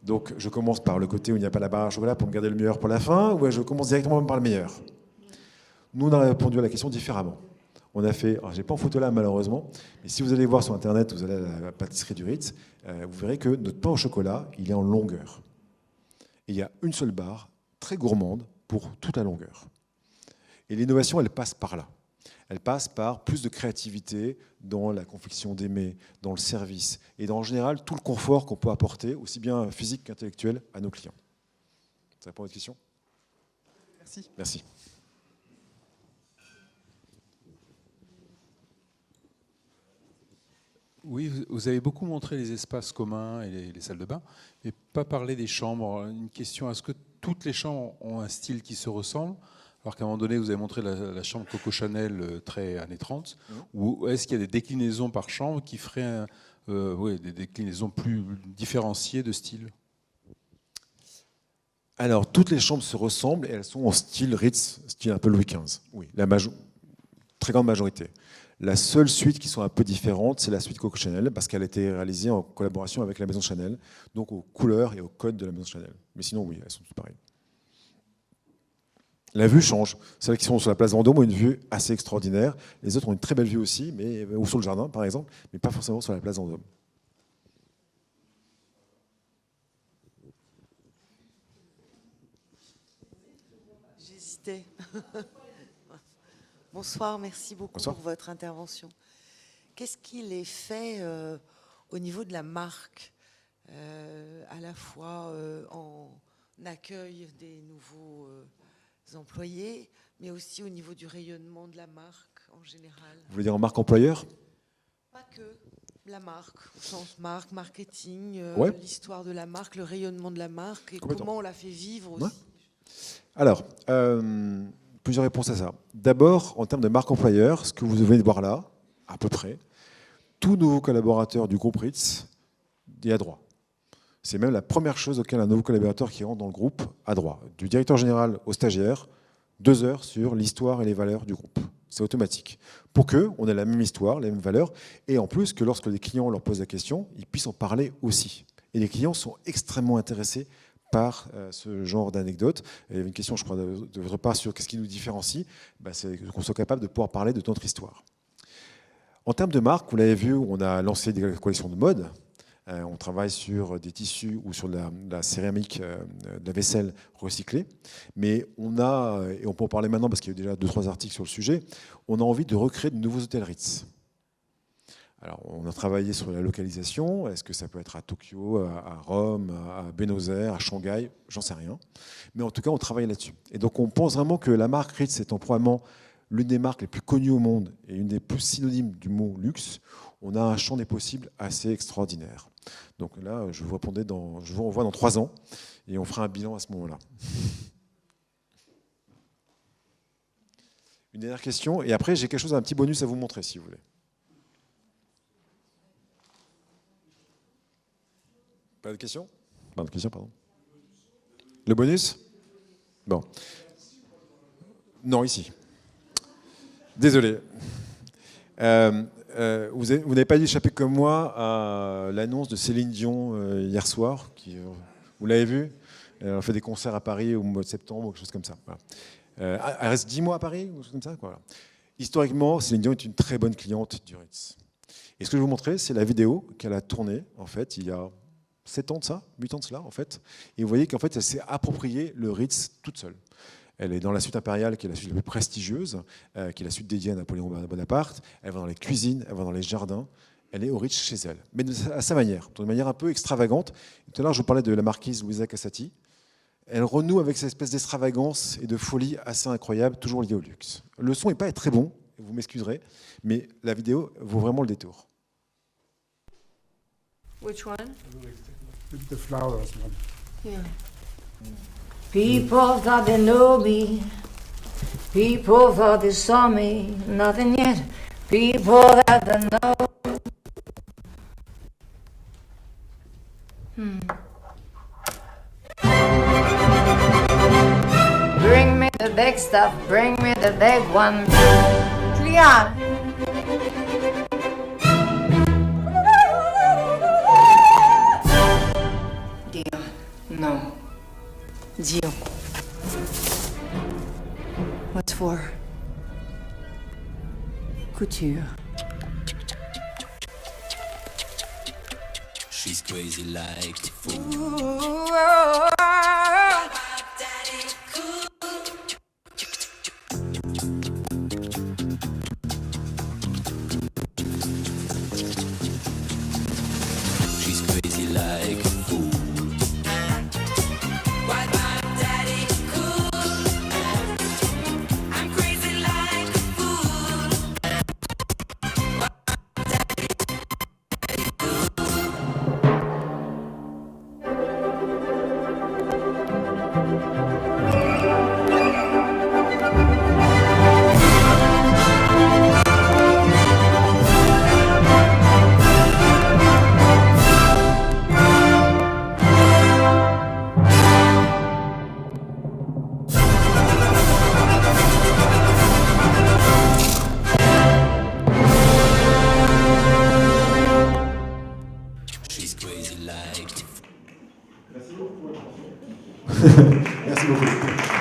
Donc, je commence par le côté où il n'y a pas la barre de chocolat pour me garder le meilleur pour la fin, ou je commence directement par le meilleur? Nous, on a répondu à la question différemment. On a fait, alors je n'ai pas en photo là malheureusement, mais si vous allez voir sur Internet, vous allez à la pâtisserie du Ritz, vous verrez que notre pain au chocolat, il est en longueur. Et il y a une seule barre, très gourmande, pour toute la longueur. Et l'innovation, elle passe par là. Elle passe par plus de créativité dans la confection des mets, dans le service, et en général, tout le confort qu'on peut apporter, aussi bien physique qu'intellectuel, à nos clients. Ça répond à votre question? Merci. Merci. Oui, vous avez beaucoup montré les espaces communs et les salles de bain, mais pas parlé des chambres. Une question, est-ce que toutes les chambres ont un style qui se ressemble? Alors qu'à un moment donné, vous avez montré la chambre Coco Chanel très années 30, ou est-ce qu'il y a des déclinaisons par chambre qui feraient des déclinaisons plus différenciées de style? Alors, toutes les chambres se ressemblent et elles sont en style Ritz, style un peu Louis XV. Oui, très grande majorité. La seule suite qui sont un peu différente, c'est la suite Coco Chanel, parce qu'elle a été réalisée en collaboration avec la maison Chanel, donc aux couleurs et aux codes de la maison Chanel. Mais sinon, oui, elles sont toutes pareilles. La vue change. Celles qui sont sur la place Vendôme ont une vue assez extraordinaire. Les autres ont une très belle vue aussi, ou sur le jardin, par exemple, mais pas forcément sur la place Vendôme. J'hésitais. Bonsoir, merci beaucoup pour votre intervention. Qu'est-ce qu'il est fait au niveau de la marque, à la fois en accueil des nouveaux employés, mais aussi au niveau du rayonnement de la marque en général? Vous voulez dire en marque employeur? Pas que la marque, au sens marque, marketing, l'histoire de la marque, le rayonnement de la marque, et comment on la fait vivre aussi. Alors, plusieurs réponses à ça. D'abord, en termes de marque employeur, ce que vous venez de voir là, à peu près, tout nouveau collaborateur du groupe Ritz y a droit. C'est même la première chose auquel un nouveau collaborateur qui rentre dans le groupe a droit. Du directeur général au stagiaire, 2 heures sur l'histoire et les valeurs du groupe. C'est automatique. Pour qu'on ait la même histoire, les mêmes valeurs, et en plus que lorsque les clients leur posent la question, ils puissent en parler aussi. Et les clients sont extrêmement intéressés par ce genre d'anecdotes. Il y avait une question, je crois, de votre part sur qu'est-ce qui nous différencie. C'est qu'on soit capable de pouvoir parler de notre histoire. En termes de marque, vous l'avez vu, on a lancé des collections de mode. On travaille sur des tissus ou sur de la céramique, de la vaisselle recyclée. Mais on a, et on peut en parler maintenant parce qu'il y a eu déjà 2-3 articles sur le sujet, on a envie de recréer de nouveaux hôtels Ritz. Alors, on a travaillé sur la localisation. Est-ce que ça peut être à Tokyo, à Rome, à Buenos Aires, à Shanghai? J'en sais rien. Mais en tout cas, on travaille là-dessus. Et donc, on pense vraiment que la marque Ritz étant probablement l'une des marques les plus connues au monde et une des plus synonymes du mot luxe, on a un champ des possibles assez extraordinaire. Donc là, je vous revois dans 3 ans et on fera un bilan à ce moment-là. Une dernière question, et après j'ai quelque chose, un petit bonus à vous montrer si vous voulez. Pas de questions? Pas de questions, pardon. Le bonus? Bon. Non, ici. Désolé. Vous n'avez pas échappé comme moi à l'annonce de Céline Dion hier soir. Vous l'avez vu? Elle a fait des concerts à Paris au mois de septembre, ou quelque chose comme ça. Voilà. Elle reste 10 mois à Paris, ou quelque chose comme ça. Voilà. Historiquement, Céline Dion est une très bonne cliente du Ritz. Et ce que je vais vous montrer, c'est la vidéo qu'elle a tournée, en fait, il y a 7 ans de ça, 8 ans de cela, en fait. Et vous voyez qu'en fait, elle s'est appropriée le Ritz toute seule. Elle est dans la suite impériale, qui est la suite la plus prestigieuse, qui est la suite dédiée à Napoléon Bonaparte. Elle va dans les cuisines, elle va dans les jardins. Elle est au Ritz chez elle, mais à sa manière, d'une manière un peu extravagante. Tout à l'heure, je vous parlais de la marquise Louisa Cassati. Elle renoue avec cette espèce d'extravagance et de folie assez incroyable, toujours liée au luxe. Le son n'est pas très bon, vous m'excuserez, mais la vidéo vaut vraiment le détour. Which one? The flowers one. Yeah. People thought they knew me. People thought they saw me. Nothing yet. People that they know. Bring me the big stuff. Bring me the big one. Clear. Dio. No. Dio. What's for? Couture. She's crazy like a fool. She's crazy like a fool. Why my daddy cool? I'm crazy like a fool. Why my daddy cool? Merci beaucoup.